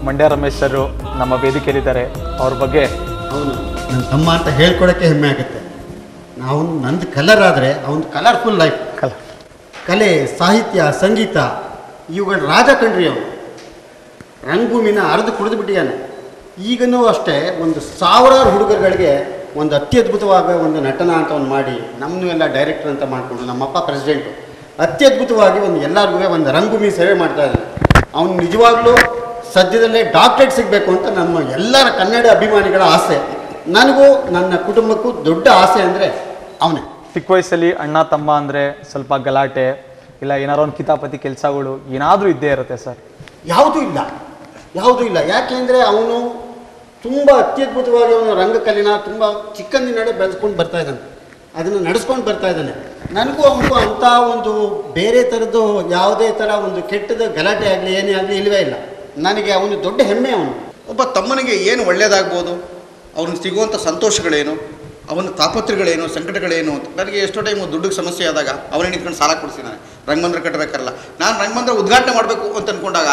ಮಂಡ್ಯ ರಮೇಶ್ ಸರ್ ನಮ್ಮ ವೇದಿಕೆಯಲ್ಲಿದ್ದಾರೆ. ಅವ್ರ ಬಗ್ಗೆ ಅವನು ನನ್ನ ತಮ್ಮ ಅಂತ ಹೇಳ್ಕೊಳಕ್ಕೆ ಹೆಮ್ಮೆ ಆಗುತ್ತೆ. ನಾವು ನಂದು ಕಲರ್ ಆದರೆ ಅವನು ಕಲರ್ಫುಲ್ ಲೈಫ್. ಕಲೆ, ಸಾಹಿತ್ಯ, ಸಂಗೀತ ಇವುಗಳ ರಾಜ ಕಂಡ್ರಿ. ಅವನು ರಂಗಭೂಮಿನ ಅರ್ದು ಕುಡಿದು ಬಿಟ್ಟಿದ್ದಾನೆ. ಈಗನೂ ಅಷ್ಟೇ ಒಂದು 1000 ಹುಡುಗರುಗಳಿಗೆ ಒಂದು ಅತ್ಯದ್ಭುತವಾದ ಒಂದು ನಟನ ಅಂತ ಒಂದು ಮಾಡಿ, ನಮ್ಮನ್ನು ಎಲ್ಲ ಡೈರೆಕ್ಟರ್ ಅಂತ ಮಾಡಿಕೊಂಡು ನಮ್ಮಪ್ಪ ಪ್ರೆಸಿಡೆಂಟು ಅತ್ಯದ್ಭುತವಾಗಿ ಒಂದು ಎಲ್ಲರಿಗೂ ಒಂದು ರಂಗಭೂಮಿ ಸೇವೆ ಮಾಡ್ತಾ ಇದ್ದಾನೆ. ಅವನು ನಿಜವಾಗ್ಲೂ ಸದ್ಯದಲ್ಲೇ ಡಾಕ್ಟರೇಟ್ ಸಿಗಬೇಕು ಅಂತ ನಮ್ಮ ಎಲ್ಲರ ಕನ್ನಡ ಅಭಿಮಾನಿಗಳ ಆಸೆ. ನನಗೂ ನನ್ನ ಕುಟುಂಬಕ್ಕೂ ದೊಡ್ಡ ಆಸೆ ಅಂದರೆ ಅವನೇ. ಚಿಕ್ಕ ವಯಸ್ಸಲ್ಲಿ ಅಣ್ಣ ತಮ್ಮ ಅಂದರೆ ಸ್ವಲ್ಪ ಗಲಾಟೆ, ಇಲ್ಲ ಏನಾರೋ ಒಂದು ಕಿತಾಪತಿ ಕೆಲಸಗಳು ಏನಾದರೂ ಇದ್ದೇ ಇರುತ್ತೆ ಸರ್? ಯಾವುದೂ ಇಲ್ಲ. ಯಾಕೆಂದರೆ ಅವನು ತುಂಬ ಅತ್ಯದ್ಭುತವಾಗಿ ಅವನು ರಂಗಕಲೆನ ತುಂಬ ಚಿಕ್ಕಂದಿನಡೆ ಬೆಳೆಸ್ಕೊಂಡು ಬರ್ತಾ ಇದ್ದಾನೆ, ಅದನ್ನು ನಡೆಸ್ಕೊಂಡು ಬರ್ತಾ ಇದ್ದಾನೆ. ನನಗೂ ಅವನಿಗೂ ಅಂಥ ಒಂದು ಬೇರೆ ಥರದ್ದು ಯಾವುದೇ ಥರ ಒಂದು ಕೆಟ್ಟದ ಗಲಾಟೆ ಆಗಲಿ ಏನೇ ಆಗಲಿ ಇಲ್ಲವೇ ಇಲ್ಲ. ನನಗೆ ಅವನು ದೊಡ್ಡ ಹೆಮ್ಮೆ. ಅವನು ಒಬ್ಬ ತಮ್ಮನಿಗೆ ಏನು ಒಳ್ಳೆಯದಾಗ್ಬೋದು, ಅವ್ನಿಗೆ ಸಿಗುವಂಥ ಸಂತೋಷಗಳೇನು, ಅವನ ತಾಪತ್ರಗಳೇನು ಸಂಕಟಗಳೇನು ಅಂತ. ನನಗೆ ಎಷ್ಟೋ ಟೈಮು ದುಡ್ಡಿಗೆ ಸಮಸ್ಯೆ ಆದಾಗ ಅವನೇ ನಿಂತ್ಕೊಂಡು ಸಾಲ ಕೊಡಿಸಿದ್ದಾನೆ. ರಂಗಮಂದಿರ ಕಟ್ಟಬೇಕಲ್ಲ, ನಾನು ರಂಗಮಂದಿರ ಉದ್ಘಾಟನೆ ಮಾಡಬೇಕು ಅಂತ ಅಂದ್ಕೊಂಡಾಗ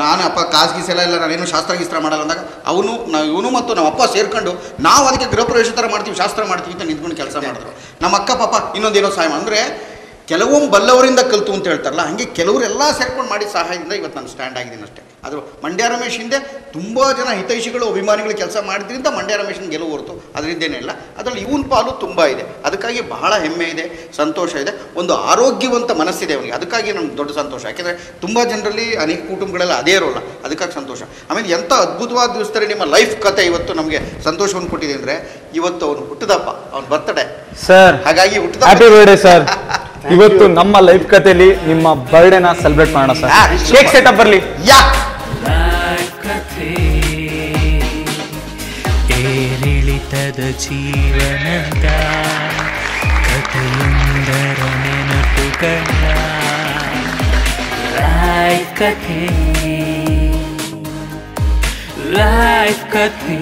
ನಾನು ಅಪ್ಪ ಕಾಸು ಇಲ್ಲ ನಾನೇನು ಶಾಸ್ತ್ರ ಮಾಡಲ್ಲ ಅಂದಾಗ ಇವನು ಮತ್ತು ನಮ್ಮ ಅಪ್ಪ ಸೇರ್ಕೊಂಡು ನಾವು ಅದಕ್ಕೆ ಗೃಹ ಪ್ರವೇಶ ಥರ ಮಾಡ್ತೀವಿ, ಶಾಸ್ತ್ರ ಮಾಡ್ತೀವಿ ಅಂತ ನಿಂತ್ಕೊಂಡು ಕೆಲಸ ಮಾಡಿದ್ರು. ನಮ್ಮ ಅಕ್ಕ ಪಾಪ ಇನ್ನೊಂದೇನೋ ಸಹಾಯ ಅಂದರೆ ಕೆಲವೊಮ್ಮೆ ಬಲ್ಲವರಿಂದ ಕಲಿತು ಅಂತ ಹೇಳ್ತಾರಲ್ಲ, ಹಾಗೆ ಕೆಲವರೆಲ್ಲ ಸೇರ್ಕೊಂಡು ಮಾಡಿ ಸಹಾಯದಿಂದ ಇವತ್ತು ನಾನು ಸ್ಟ್ಯಾಂಡ್ ಆಗಿದ್ದೀನಿ ಅಷ್ಟೇ. ಅದು ಮಂಡ್ಯ ರಮೇಶ್ ಹಿಂದೆ ತುಂಬ ಜನ ಹಿತೈಷಿಗಳು ಅಭಿಮಾನಿಗಳು ಕೆಲಸ ಮಾಡಿದ್ರಿಂದ ಮಂಡ್ಯ ರಮೇಶನ ಗೆಲುವು ಹೊರತು ಅದರಿಂದೇನೇ ಇಲ್ಲ. ಅದರಲ್ಲಿ ಇವನ ಪಾಲು ತುಂಬ ಇದೆ. ಅದಕ್ಕಾಗಿ ಬಹಳ ಹೆಮ್ಮೆ ಇದೆ, ಸಂತೋಷ ಇದೆ, ಒಂದು ಆರೋಗ್ಯವಂತ ಮನಸ್ಸಿದೆ ಅವನಿಗೆ. ಅದಕ್ಕಾಗಿ ನಮ್ಗೆ ದೊಡ್ಡ ಸಂತೋಷ. ಯಾಕೆಂದರೆ ತುಂಬ ಜನರಲ್ಲಿ ಅನೇಕ ಕುಟುಂಬಗಳೆಲ್ಲ ಅದೇ ಇರೋಲ್ಲ, ಅದಕ್ಕಾಗಿ ಸಂತೋಷ. ಆಮೇಲೆ ಎಂಥ ಅದ್ಭುತವಾದ ದಿವಸದಲ್ಲಿ ನಿಮ್ಮ ಲೈಫ್ ಕತೆ ಇವತ್ತು ನಮಗೆ ಸಂತೋಷವನ್ನು ಕೊಟ್ಟಿದೆ ಅಂದರೆ ಇವತ್ತು ಅವನು ಹುಟ್ಟಿದಪ್ಪ, ಅವನ ಬರ್ತಡೇ ಸರ್. ಹಾಗಾಗಿ ಹ್ಯಾಪಿ ಬರ್ಡೇ ಸರ್. ಇವತ್ತು ನಮ್ಮ ಲೈಫ್ ಕಥೆಯಲ್ಲಿ ನಿಮ್ಮ ಬರ್ಡೇನ ಸೆಲೆಬ್ರೇಟ್ ಮಾಡೋಣ ಸರ್. ಕೇಕ್ ಸೆಟಪ್ ಬರಲಿ. ಯಾ ಲೈಫ್ ಕಥೆ ಏರಿಳಿತದ ಜೀವನದ ಕಥೆಯೊಂದರ ನೆನಪುಗಳ ಲೈಫ್ ಕಥೆ ಲೈಫ್ ಕಥೆ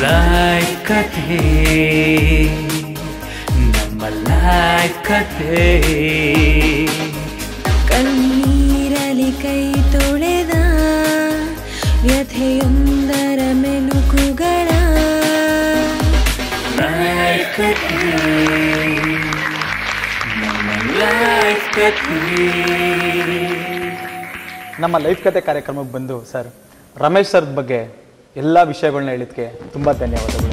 ಲೈಫ್ ಕಥೆ ನಮ್ಮ ಲೈಫ್ ಕಥೆ. ಕಣ್ಣೀರಲಿ ಕೈ ತೊಳೆದ ವ್ಯಥೆಯೊಂದರ ಮೆಲುಕುಗಳ ಲೈಫ್ ಕಥೆ ನಮ್ಮ ಲೈಫ್ ಕಥೆ. ನಮ್ಮ ಲೈಫ್ ಕತೆ ಕಾರ್ಯಕ್ರಮಕ್ಕೆ ಬಂದು ಸರ್ ರಮೇಶ್ ಸರ್ ಬಗ್ಗೆ ಎಲ್ಲ ವಿಷಯಗಳನ್ನ ಹೇಳಿದ್ಕೆ ತುಂಬ ಧನ್ಯವಾದಗಳು.